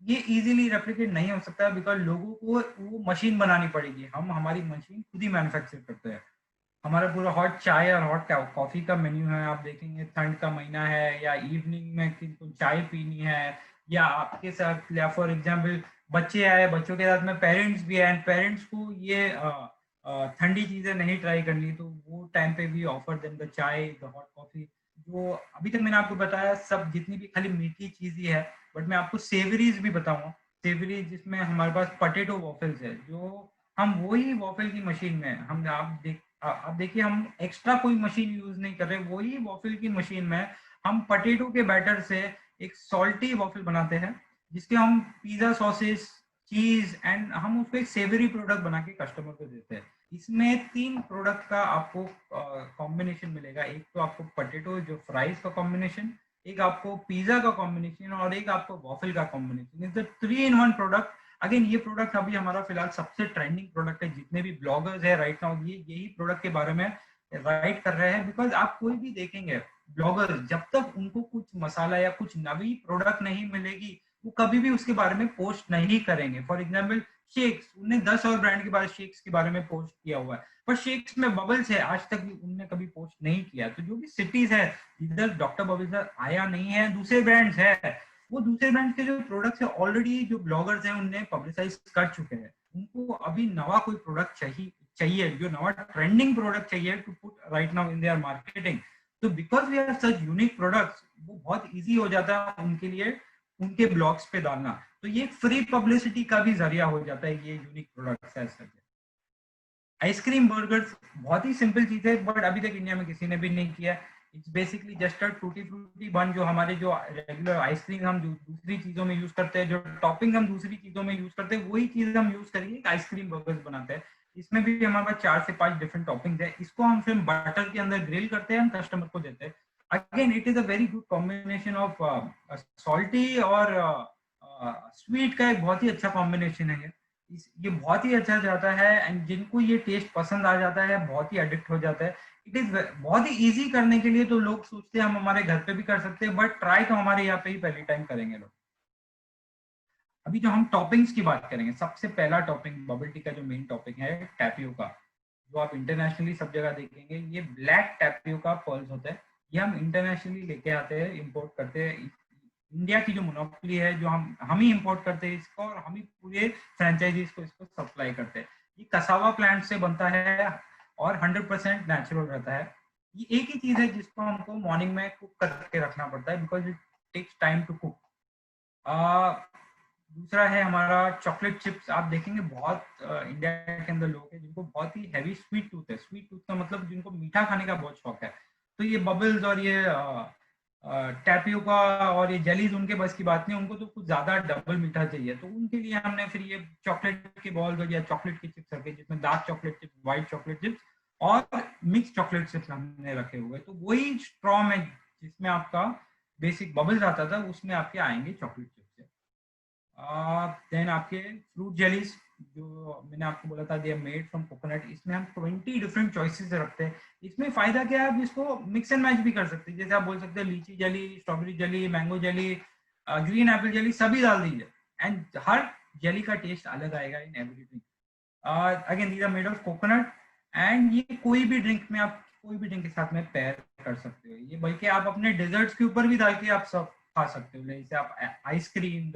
ये इजीली रेप्लिकेट नहीं हो सकता, बिकॉज लोगों को वो मशीन बनानी पड़ेगी। हम हमारी मशीन खुद ही मैन्युफैक्चर करते हैं। हमारा पूरा हॉट चाय और हॉट कॉफी का मेन्यू है। आप देखेंगे ठंड का महीना है या इवनिंग में किनको चाय पीनी है, या आपके साथ, या फॉर एग्जांपल बच्चे आए, बच्चों के साथ में पेरेंट्स भी आए, पेरेंट्स को ये ठंडी चीजें नहीं ट्राई करनी, तो वो टाइम पे भी ऑफर देम द चाय, द हॉट कॉफी। जो अभी तक मैंने आपको बताया सब जितनी भी खाली मीठी चीज ही है, बट मैं आपको सेवरीज भी बताऊंगा। सेवरी जिसमें हमारे पास पटेटो वॉफल्स है, जो हम वही वॉफल की मशीन में हम आप देखिए, हम एक्स्ट्रा कोई मशीन यूज नहीं कर रहे, वही वॉफल की मशीन में हम पटेटो के बैटर से एक सॉल्टी वॉफल बनाते हैं, जिसके हम पिज्जा सॉसेस, चीज, एंड हम उसको एक सेवरी प्रोडक्ट बना के कस्टमर को देते हैं। इसमें 3 प्रोडक्ट का आपको कॉम्बिनेशन मिलेगा। एक तो आपको पटेटो जो फ्राइज का कॉम्बिनेशन, एक आपको पिज्जा का कॉम्बिनेशन, और एक आपको वॉफल का combination. Is the 3 in 1 product. Again ये प्रोडक्ट अभी हमारा फिलहाल सबसे ट्रेंडिंग प्रोडक्ट है। जितने भी ब्लॉगर्स है राइट नाउ, ये यही प्रोडक्ट के बारे में राइट कर रहे हैं। बिकॉज आप कोई भी देखेंगे ब्लॉगर्स, जब तक उनको कुछ मसाला या कुछ नवी प्रोडक्ट नहीं मिलेगी, वो कभी भी उसके बारे में पोस्ट नहीं करेंगे। फॉर एग्जाम्पल शेक्स, उन्हें 10 और ब्रांड के बारे शेक्स के बारे में पोस्ट किया हुआ है, पर शेक्स में बबल्स है, आज तक भी उनने कभी पोस्ट नहीं किया। तो जो भी सिटीज है इधर डॉक्टर बबल्स आया नहीं है, दूसरे ब्रांड्स है, वो दूसरे ब्रांड के जो प्रोडक्ट्स है ऑलरेडी जो ब्लॉगर्स हैं उन्हें पब्लिसाइज कर चुके हैं। उनको अभी नवा कोई प्रोडक्ट चाहिए, जो नवा ट्रेंडिंग प्रोडक्ट चाहिए to put right now in their marketing. तो because we are such unique products, वो बहुत इजी हो जाता है उनके लिए उनके ब्लॉग्स पे डालना। तो ये फ्री पब्लिसिटी का भी जरिया हो जाता है, ये यूनिक प्रोडक्ट्स है। आइसक्रीम बर्गर्स बहुत ही सिंपल चीज है, बट अभी तक इंडिया में किसी ने भी नहीं किया। It's basically just a tutti frutti बन, जो हमारे जो रेगुलर आइसक्रीम हम दूसरी चीजों में यूज करते हैं, जो टॉपिंग हम दूसरी चीजों में यूज करते हैं, वही चीज हम यूज करिए आइसक्रीम बर्गर्स बनाते हैं। इसमें भी हमारे पास 4 से 5 डिफरेंट टॉपिंग्स है। इसको हम फिर बटर के अंदर ग्रिल करते हैं, हम कस्टमर को देते हैं। Again it is a very good combination of salty और स्वीट का एक बहुत ही अच्छा कॉम्बिनेशन है। ये बहुत ही अच्छा जाता है, एंड जिनको ये टेस्ट पसंद आ जाता है बहुत ही एडिक्ट हो जाता है। इट इज बहुत ही इजी करने के लिए, तो लोग सोचते हैं हम हमारे घर पे भी कर सकते हैं, बट ट्राई तो हमारे यहाँ पे ही पहली टाइम करेंगे लोग। अभी जो हम टॉपिंग्स की बात करेंगे, सबसे पहला टॉपिंग बबल टी का जो मेन टॉपिंग है टैपियोका, जो आप इंटरनेशनली सब जगह देखेंगे। ये ब्लैक टैपियोका पर्ल्स होता है, ये हम इंटरनेशनली लेके आते हैं, इंपोर्ट करते हैं। इंडिया की जो मोनोपोली है, जो हम ही इंपोर्ट करते हैं इसको और हम ही पूरे फ्रेंचाइजीज को इसको सप्लाई करते हैं। ये कसावा प्लांट से बनता है और 100% नेचुरल रहता है। ये एक ही चीज है जिसको हमको मॉर्निंग में कुक करके रखना पड़ता है, because it takes time to cook. दूसरा है हमारा चॉकलेट चिप्स। आप देखेंगे बहुत इंडिया के अंदर लोग हैं जिनको बहुत ही हैवी स्वीट टूथ है। स्वीट टूथ का मतलब जिनको मीठा खाने का बहुत शौक है। तो ये बबल्स और ये टैपियोका और ये जेलीज उनके बस की बात नहीं, उनको तो कुछ ज्यादा डबल मीठा चाहिए। तो उनके लिए हमने फिर ये चॉकलेट के बॉल्स या चॉकलेट के चिप्स रखे, जिसमें dark chocolate chips, white chocolate chips और मिक्स चॉकलेट चिप्स हमने रखे हुए। तो वही स्ट्रॉ में जिसमें आपका बेसिक बबल्स आता था, उसमें आपके आएंगे चॉकलेट चिप्स। देन आपके फ्रूट जेलीज, जो मैंने आपको बोला था, they are made from coconut. इसमें हम 20 डिफरेंट चॉइसेस रखते हैं। इसमें फायदा क्या है, आप इसको मिक्स एंड मैच भी कर सकते हैं। जैसे आप बोल सकते हैं lychee jelly, strawberry jelly, mango jelly, green apple jelly, सभी डाल दीजिए एंड हर जेली का टेस्ट अलग आएगा in everything. Again these are made of coconut and ये कोई भी ड्रिंक में, आप कोई भी ड्रिंक के साथ में पेयर कर सकते हो ये। बल्कि आप अपने डेजर्ट्स के ऊपर भी डाल के आप सब खा सकते हो। जैसे आप आइसक्रीम,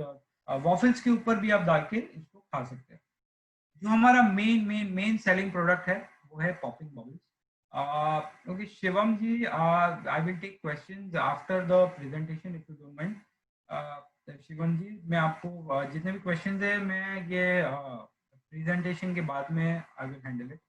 वॉफल्स के ऊपर भी आप डाल के इसको खा सकते हैं। जो हमारा मेन सेलिंग प्रोडक्ट है वो है popping bubbles. Okay Shivam ji, I will take questions after the presentation if you don't mind. Shivam ji, मैं आपको जितने भी क्वेश्चंस है मैं ये प्रेजेंटेशन के बाद में I will handle it.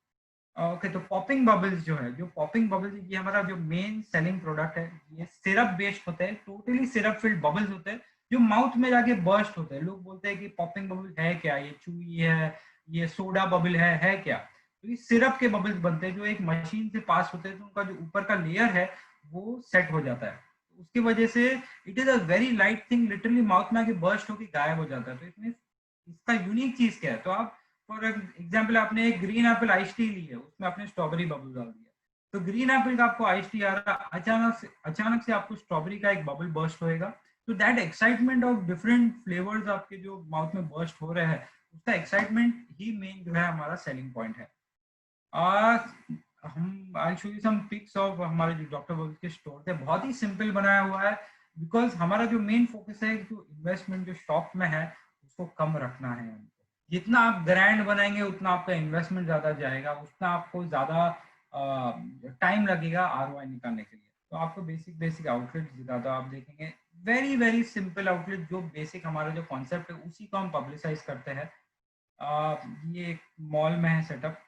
Okay, तो पॉपिंग बबल्स जो है, जो पॉपिंग बबल्स, ये हमारा जो मेन सेलिंग प्रोडक्ट है। ये सिरप बेस्ड होते हैं, टोटली सिरप फिल्ड बबल्स होते हैं जो माउथ में जाके बर्स्ट होते हैं। लोग बोलते हैं कि पॉपिंग बबल है क्या, ये चूई है, ये सोडा बबल है क्या? तो ये सिरप के बबल्स बनते हैं जो एक मशीन से पास होते हैं, तो उनका जो ऊपर का लेयर है वो सेट हो जाता है। उसकी वजह से it is a very light thing, literally mouth में आके बर्स्ट होकर गायब हो जाता है। तो इसमें इसका यूनिक चीज क्या है, तो आप फॉर एग्जाम्पल आपने एक ग्रीन एप्पल आइस टी ली है, उसमें आपने स्ट्रॉबेरी बबल डाल दिया, तो ग्रीन एप्पल का आपको आइस टी आ रहा है, अचानक से आपको स्ट्रॉबेरी का एक बबल बर्स्ट होएगा। तो that excitement of different flavours आपके जो माउथ में बर्स्ट हो रहे हैं, उसका एक्साइटमेंट ही मेन जो है हमारा सेलिंग पॉइंट है। हम I show you some pics of हमारे जो डॉक्टर बबल्स के स्टोर थे। बहुत ही सिंपल बनाया हुआ है, बिकॉज हमारा जो मेन फोकस है, जो इन्वेस्टमेंट जो शॉप में है उसको कम रखना है। जितना आप ग्रैंड बनाएंगे उतना आपका इन्वेस्टमेंट ज्यादा जाएगा, उतना आपको ज्यादा टाइम लगेगा आरओआई निकालने के लिए। तो आपको बेसिक बेसिक आउटलेट ज्यादा आप देखेंगे, वेरी वेरी सिंपल आउटलेट, जो बेसिक हमारा जो कॉन्सेप्ट है उसी को हम पब्लिसाइज करते हैं। ये मॉल में है सेटअप,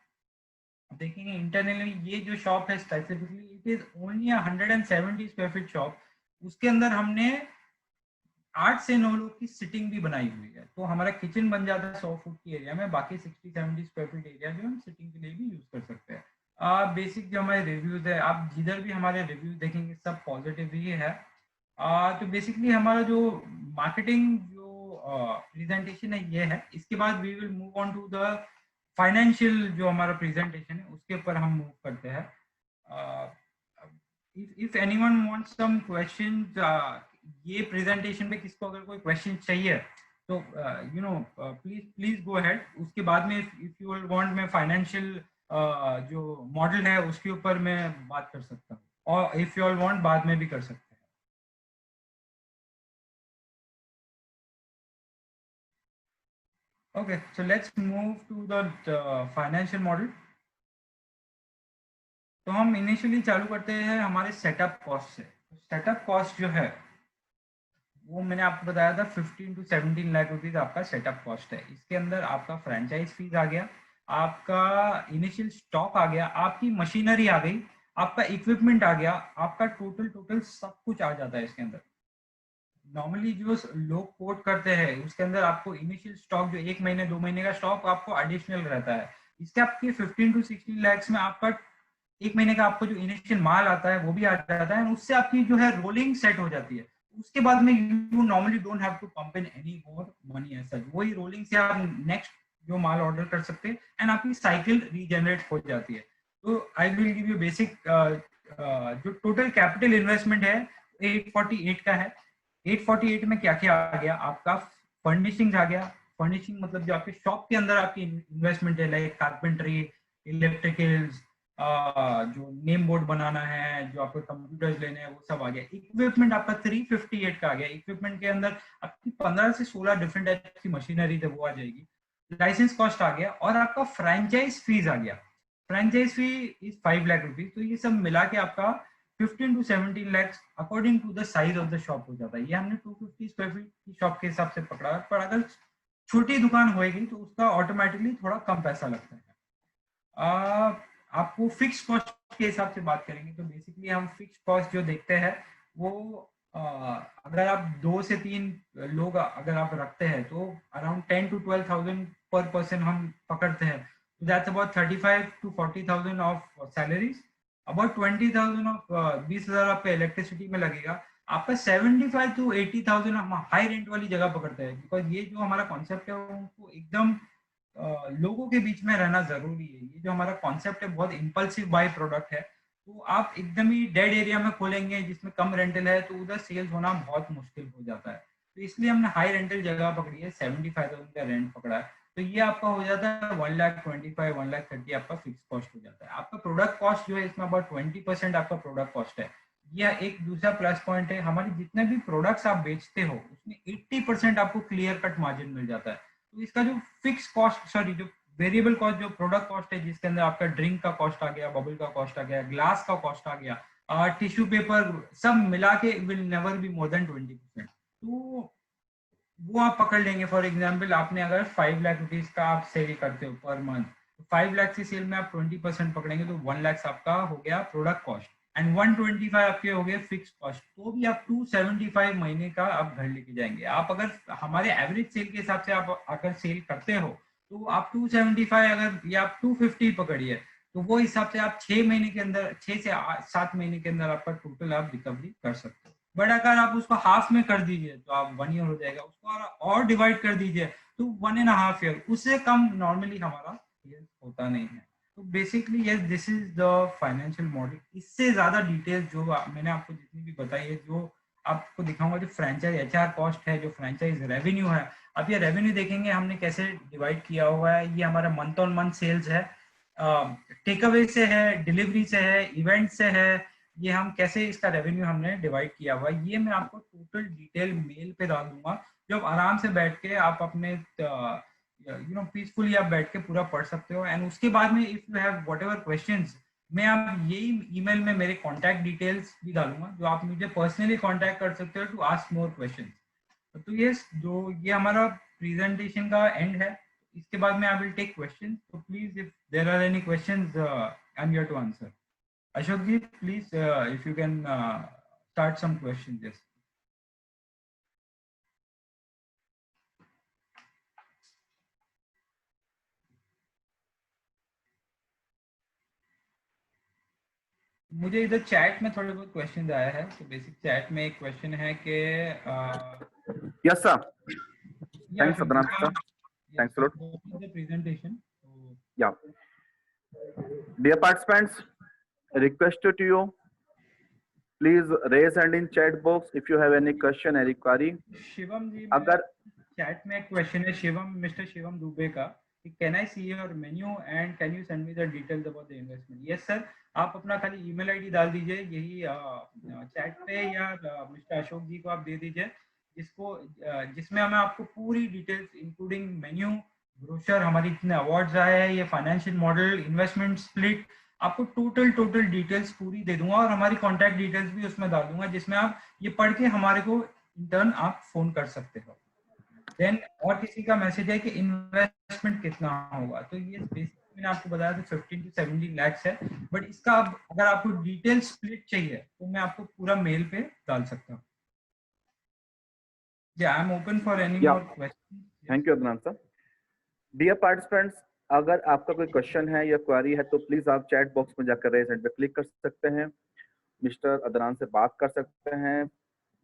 देखेंगे इंटरनली ये जो शॉप है specifically it is only 170 square feet shop. उसके अंदर हमने 8 से 9 लोग की सिटिंग भी बनाई हुई है। तो हमारा किचन बन जाता है 100 फुट की एरिया में, बाकी 60-70 स्क्वायर फीट एरिया जो हम सिटिंग के लिए भी यूज कर सकते हैं। बेसिक जो हमारे रिव्यूज है, आप जिधर भी हमारे रिव्यूज देखेंगे सब पॉजिटिव ही है। तो बेसिकली हमारा जो मार्केटिंग जो प्रेजेंटेशन है ये है। इसके बाद we will move on to the financial, जो हमारा प्रेजेंटेशन है उसके ऊपर हम मूव करते हैं। if anyone wants some questions, ये प्रेजेंटेशन पे किसको अगर कोई क्वेश्चन चाहिए तो प्लीज गो अहेड। उसके बाद में इफ यू वांट, मैं फाइनेंशियल जो मॉडल है उसके ऊपर मैं बात कर सकता हूँ, और इफ यू ऑल वांट बाद में भी कर सकते हैं। Okay, so let's move to the financial model. तो हम इनिशियली चालू करते हैं हमारे सेटअप कॉस्ट से। सेटअप कॉस्ट जो है वो मैंने आपको बताया था 15 to 17 लाख रुपीज आपका सेटअप कॉस्ट है। इसके अंदर आपका फ्रेंचाइज फीस आ गया, आपका इनिशियल स्टॉक आ गया, आपकी मशीनरी आ गई, आपका इक्विपमेंट आ गया, आपका टोटल सब कुछ आ जाता है इसके अंदर। नॉर्मली जो लोग कोट करते हैं उसके अंदर आपको इनिशियल स्टॉक जो 1 महीने 2 महीने का स्टॉक आपको एडिशनल रहता है। इसके आपके 15 to 16 lakhs में आपका 1 महीने का आपको जो इनिशियल माल आता है वो भी आ जाता है, उससे आपकी जो है रोलिंग सेट हो जाती है। उसके बाद में you normally don't have to pump in any more money as such. वही रोलिंग से आप नेक्स्ट जो माल ऑर्डर कर सकते हैं एंड आपकी साइकिल रीजनरेट हो जाती है। तो आई विल गिव यू बेसिक, जो टोटल कैपिटल इन्वेस्टमेंट है 848 का है। 848 में क्या क्या आ गया, आपका फर्निशिंग आ गया। फर्निशिंग मतलब जो आपके शॉप के अंदर आपकी इन्वेस्टमेंट है, लाइक कारपेंटरी, इलेक्ट्रिकल्स, जो नेम बोर्ड बनाना है, जो आपको कंप्यूटर्स लेने हैं, वो सब आ गया। इक्विपमेंट आपका 358 का आ गया। इक्विपमेंट के अंदर आपकी 15 से 16 डिफरेंट टाइप की मशीनरी है, वो आ जाएगी। लाइसेंस कॉस्ट आ गया और आपका फ्रेंचाइज फीस आ गया। Franchise fee is 5 lakh rupees. तो ये सब मिला के आपका 15 to 17 lakhs according to the size of the shop हो जाता है। ये हमने 250 स्क्वायर फीट की शॉप के हिसाब से पकड़ा है, पर अगर छोटी दुकान होएगी तो उसका ऑटोमेटिकली थोड़ा कम पैसा लगता है। आपको फिक्स कॉस्ट के हिसाब से बात करेंगे तो बेसिकली हम फिक्स कॉस्ट जो देखते हैं वो अगर आप 2 से 3 लोग अगर आप रखते हैं तो अराउंड 10 to 12,000 पर पर्सन हम पकड़ते हैं। तो that's about 35 to 40,000 of salaries. About 20,000 of 20,000 आपका इलेक्ट्रिसिटी में लगेगा। आपका 75 to 80,000 हम हाई रेंट वाली जगह पकड़ते हैं, बिकॉज ये जो हमारा कॉन्सेप्ट है उनको एकदम लोगों के बीच में रहना जरूरी है। ये जो हमारा कॉन्सेप्ट है बहुत इम्पल्सिव बाय प्रोडक्ट है। तो आप एकदम ही डेड एरिया में खोलेंगे जिसमें कम रेंटल है तो उधर सेल्स होना बहुत मुश्किल हो जाता है। तो इसलिए हमने हाई रेंटल जगह पकड़ी है, 75,000 का रेंट पकड़ा है। तो ये आपका हो जाता है 1,25,000 1,30,000 आपका फिक्स कॉस्ट हो जाता है। आपका प्रोडक्ट कॉस्ट जो है इसमें अबाउट 20% आपका प्रोडक्ट कॉस्ट है। यह एक दूसरा प्लस पॉइंट है, हमारे जितने भी प्रोडक्ट्स आप बेचते हो उसमें 80% आपको क्लियर कट मार्जिन मिल जाता है। तो इसका जो फिक्स कॉस्ट, सॉरी जो वेरिएबल कॉस्ट, जो प्रोडक्ट कॉस्ट है जिसके अंदर आपका ड्रिंक का कॉस्ट आ गया, बबल का कॉस्ट आ गया, ग्लास का कॉस्ट आ गया, टिश्यू पेपर, सब मिला के will never be more than 20%। तो वो आप पकड़ लेंगे। फॉर एग्जाम्पल आपने अगर 5 लाख रुपीज का आप सेल करते हो पर मंथ, तो 5 लाख की सेल में आप 20% पकड़ेंगे तो 1 लाख आपका हो गया प्रोडक्ट कॉस्ट एंड 125 आपके हो गए फिक्स कॉस्ट। तो भी आप 275 महीने का आप घर लेके जाएंगे। आप अगर हमारे एवरेज सेल के हिसाब से आप अगर सेल करते हो तो आप 275 अगर या आप 250 पकड़िए तो वो हिसाब से आप 6 महीने के अंदर, 6 से 7 महीने के अंदर आपका टोटल आप रिकवरी कर सकते हो। बट अगर आप उसको हाफ में कर दीजिए तो आप 1 ईयर हो जाएगा, उसको और डिवाइड कर दीजिए तो 1.5 ईयर, उससे कम नॉर्मली हमारा ये होता नहीं है। तो basically yes, this is the financial model. इससे ज्यादा डिटेल्स जो मैंने आपको जितनी भी बताई है, जो आपको दिखाऊंगा, जो फ्रेंचाइज एचआर कॉस्ट है, जो फ्रेंचाइज रेवेन्यू है, अब ये रेवेन्यू देखेंगे हमने कैसे डिवाइड किया हुआ है। ये हमारा मंथ ऑन मंथ सेल्स है, टेक अवे से है, डिलीवरी से है, इवेंट से है। ये हम कैसे इसका रेवेन्यू हमने डिवाइड किया हुआ है, ये मैं आपको टोटल डिटेल मेल पे डाल दूंगा, जो आप आराम से बैठ के आप अपने पीसफुली आप बैठ के पूरा पढ़ सकते हो। एंड उसके बाद में if you have whatever questions, मैं आप यही ईमेल में मेरे कांटेक्ट डिटेल्स भी डालूंगा, जो आप मुझे पर्सनली कांटेक्ट कर सकते हो टू आस्क मोर क्वेश्चंस। तो ये जो ये हमारा प्रेजेंटेशन का एंड है। इसके बाद में आई विल टेक क्वेश्चंस, तो please if there are any questions I am here to answer. Ashok ji, please, if you can start some questions. Yes. मुझे इधर चैट में थोड़े बहुत क्वेश्चंस आया है। तो बेसिक चैट में एक क्वेश्चन है कि yes sir, thanks Adnan sir, thanks a lot the presentation. या dear participants, request to you, please raise hand in chat box if you have any question or query. Shivam ji, अगर chat में एक question है Shivam, mister Shivam Dubey का, can I see your menu and can you send me the details about the investment. Yes sir, आप अपना खाली email ID डाल दीजिए यही चैट पे, या मिस्टर अशोक जी को आप दे दीजिए, जिसको जिसमें हमें आपको पूरी डिटेल्स इंक्लूडिंग मेन्यू, ब्रोशर, हमारी इतने अवार्ड्स आए हैं, ये फाइनेंशियल मॉडल, इन्वेस्टमेंट स्प्लिट, आपको टोटल डिटेल्स पूरी दे दूंगा और हमारी कॉन्टैक्ट डिटेल्स भी उसमें डाल दूंगा, जिसमें आप ये पढ़ के हमारे को इंटर्न आप फोन कर सकते हो। देन और किसी का मैसेज है कि इन्वेस्टमेंट कितना होगा, तो ये बेसिकली मैंने आपको बताया था 15 to 17 lakhs है। बट इसका अगर आपको डिटेल स्प्लिट चाहिए तो मैं आपको पूरा मेल पे डाल सकता हूँ। I am open for any more question. Thank you Adnan sir. Dear participants, अगर आपका कोई क्वेश्चन है या क्वेरी है तो प्लीज आप चैट बॉक्स में जाकर रेज हैंड पे क्लिक कर सकते हैं, मिस्टर अदनान से बात कर सकते हैं,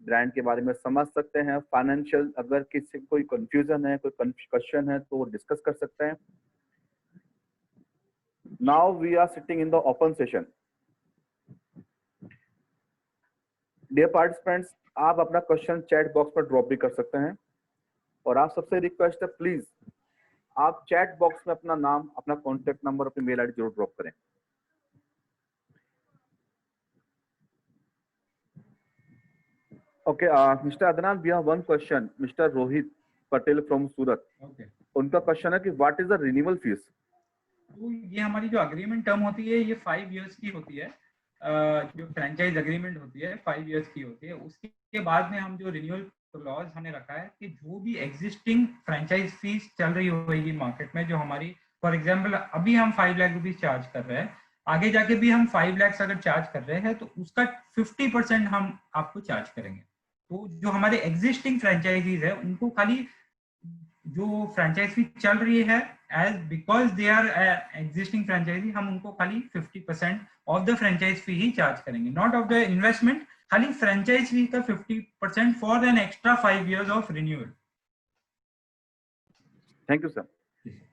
ब्रांड के बारे में समझ सकते हैं, फाइनेंशियल अगर किसी कोई कंफ्यूजन है, कोई क्वेश्चन है तो वो डिस्कस कर सकते हैं। Now we are sitting in the open session. Dear participants, आप अपना क्वेश्चन चैट बॉक्स पर ड्रॉप भी कर सकते हैं और आप सबसे रिक्वेस्ट है प्लीज आप चैट बॉक्स में अपना नाम, अपना कॉन्टेक्ट नंबर, अपनी मेल आईडी जरूर ड्रॉप करें। Okay, Mr. Adnan, we have one question. Mr. Rohit Patel from Surat. Okay, उनका क्वेश्चन है कि what is the renewal fees? तो ये हमारी जो अग्रीमेंट टर्म होती है ये 5 इयर्स की होती है। जो फ्रेंचाइज अग्रीमेंट होती है 5 इयर्स की होती है। उसके बाद में हम जो रिन्यूअल क्लॉज हमने रखा है कि जो भी एग्जिस्टिंग फ्रेंचाइज फीस चल रही होगी मार्केट में, जो हमारी फॉर एग्जांपल अभी हम 5 लाख रुपीस चार्ज कर रहे हैं, आगे जाके भी हम 5 लाख अगर चार्ज कर रहे हैं तो उसका 50% हम आपको चार्ज करेंगे। तो जो हमारे एग्जिस्टिंग फ्रेंचाइजीज है उनको खाली जो फ्रेंचाइज फी चल रही है as because they are existing franchisee, हम उनको खाली 50% ऑफ द फ्रेंचाइज फी ही चार्ज करेंगे, नॉट ऑफ द इन्वेस्टमेंट, खाली फ्रेंचाइज फी का 50% for an extra 5 years of renewal. Thank you sir.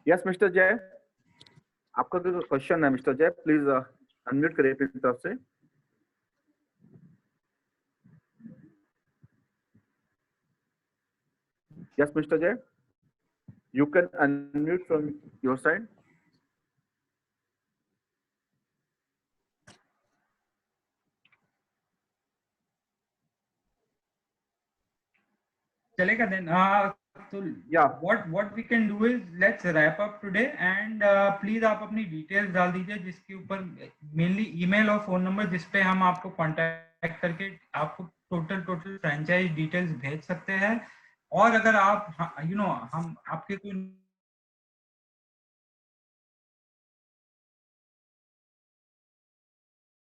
Yes mister Jay, आपका जो क्वेश्चन है मिस्टर जय, प्लीज अनम्यूट करिए अपनी तरफ से। यस मिस्टर जय, you can unmute from your side. चलेगा देन। तो Yeah. what we can do is let's wrap up today and please आप अपनी डिटेल्स डाल दीजिए जिसके ऊपर मेनली ईमेल और फोन नंबर जिस पे हम आपको कांटेक्ट करके आपको टोटल फ्रेंचाइज डिटेल्स भेज सकते हैं। और अगर आप हम आपके कोई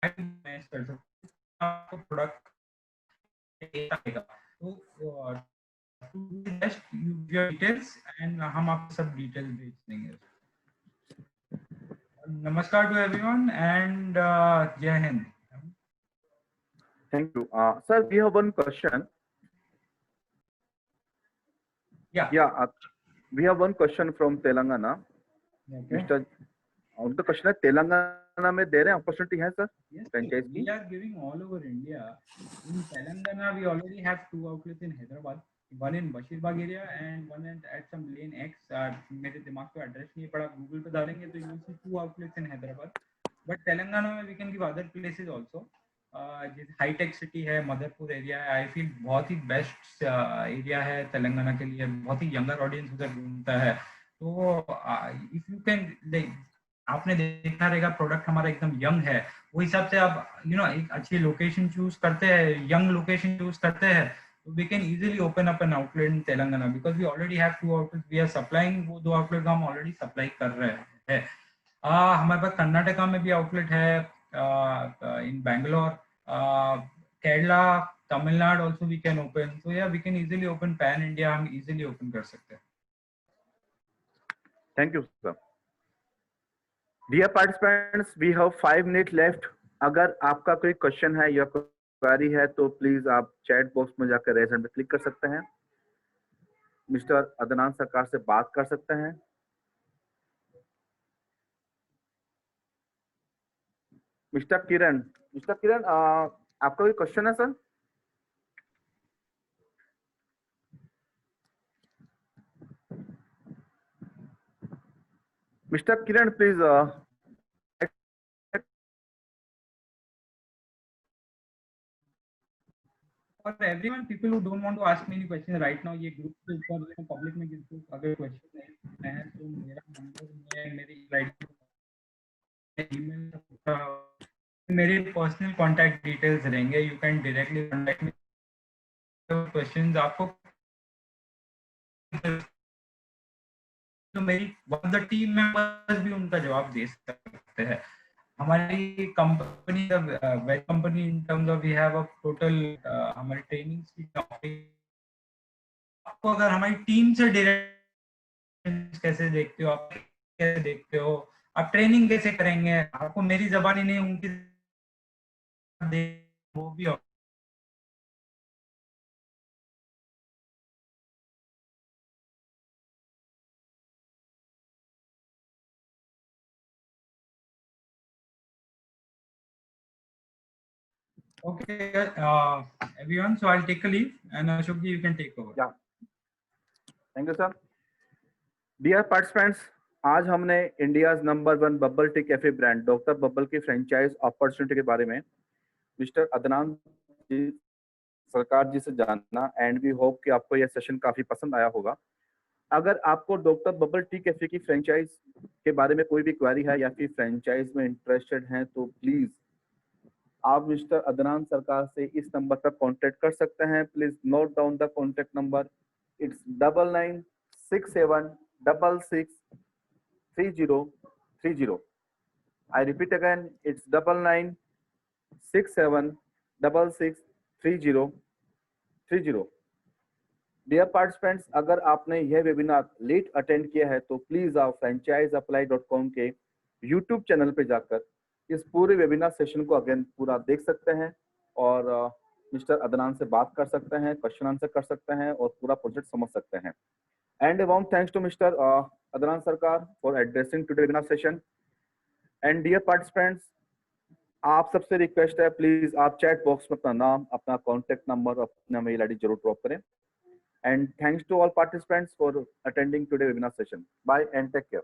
कर सकते हैं, आपको प्रोडक्ट तो जस्ट योर डिटेल्स एंड हम आपको सब डिटेल्स भेज देंगे। नमस्कार टू एवरीवन एंड जय Hind. Thank you. Sir, we have one question. Yeah, we have one question from Telangana. Okay. Mr. उनका क्वेश्चन है, तेलंगाना में दे रहे हैं अपॉर्चुनिटी है सर Yes, फ्रेंचाइज की? we are giving all over India. In Telangana, we already have 2 outlets in Hyderabad, one in Bashir area and one at some lane X. मेरे दिमाग पे एड्रेस नहीं पड़ा, गूगल पे डालेंगे तो you will see 2 outlets in Hyderabad. But Telangana में we can give other places also. जैसे हाईटेक सिटी है, मदरपुर एरिया है, आई फील बहुत ही बेस्ट एरिया है तेलंगाना के लिए, बहुत ही यंगर ऑडियंस उधर घूमता है। तो इफ यू कैन, आपने देखा रहेगा प्रोडक्ट हमारा एकदम यंग है, वो हिसाब से आप एक अच्छी लोकेशन चूज करते हैं, यंग लोकेशन चूज करते हैं, तो we can easily open up an outlet in Telangana because we already have 2 outlet, we are supplying, वो 2 आउटलेट हम ऑलरेडी सप्लाई कर रहे हैं। हमारे पास कर्नाटका में भी आउटलेट है, in Bangalore, Kerala, Tamil Nadu also we can open, so yeah we can easily open pan India, हम इजीली ओपन कर सकते हैं। Thank you sir. Dear participants, we have 5 minute left. अगर आपका कोई क्वेश्चन है या क्वेरी है तो प्लीज आप चैट बॉक्स में जाकर रेज हैंड पे क्लिक कर सकते हैं, मिस्टर अदनान सरकार से बात कर सकते हैं। मिस्टर किरण, आपका कोई क्वेश्चन है sir? Mister Kiran please. For everyone, people who don't want to ask me any questions right now, ये ग्रुप के ऊपर पब्लिक में जिसको अगर क्वेश्चन है तो मेरा नंबर में मेरी स्लाइड ईमेल, मेरे पर्सनल कांटेक्ट डिटेल्स रहेंगे, you can directly contact me, questions आपको तो मेरी वन द टीम मेंबर्स भी उनका जवाब दे सकते हैं। हमारी company veg company in terms of we have a total हमारी ट्रेनिंग, आपको अगर हमारी टीम से डायरेक्ट कैसे देखते हो, आप कैसे देखते हो, आप ट्रेनिंग कैसे करेंगे, आपको मेरी जबानी नहीं उनकी वो भी okay. Everyone, so I'll take a leave and Ashok ji, you can take over. Yeah. Thank you sir. Dear participants, आज हमने India's number 1 bubble tea cafe brand Doctor Bubble की फ्रेंचाइज अपॉर्चुनिटी के बारे में मिस्टर अदनान जी सरकार जी से जानना and we hope कि आपको यह सेशन काफी पसंद आया होगा। अगर आपको डॉक्टर बबल टी कैफे की फ्रेंचाइज के बारे में कोई भी क्वेरी है या फिर फ्रेंचाइज में इंटरेस्टेड हैं तो प्लीज आप मिस्टर अदनान सरकार से इस नंबर पर कांटेक्ट कर सकते हैं। Please note down the contact number, it's 9967663030। I repeat again, it's 9967663030। Dear participants, अगर आपने यह वेबिनार लेट अटेंड किया है तो प्लीज आप franchiseapply.com के यूट्यूब चैनल पे जाकर इस पूरे वेबिनार सेशन को अगेन पूरा देख सकते हैं और मिस्टर अदनान से बात कर सकते हैं, क्वेश्चन आंसर कर सकते हैं और पूरा प्रोजेक्ट समझ सकते हैं। And warm thanks to mister Adnan Sarkar for addressing today webinar session. And dear participants, आप सबसे रिक्वेस्ट है प्लीज आप चैट बॉक्स में अपना नाम, अपना कॉन्टेक्ट नंबर, अपना मेल आईडी जरूर ड्रॉप करें। And thanks to all participants for attending today webinar session. Bye and take care.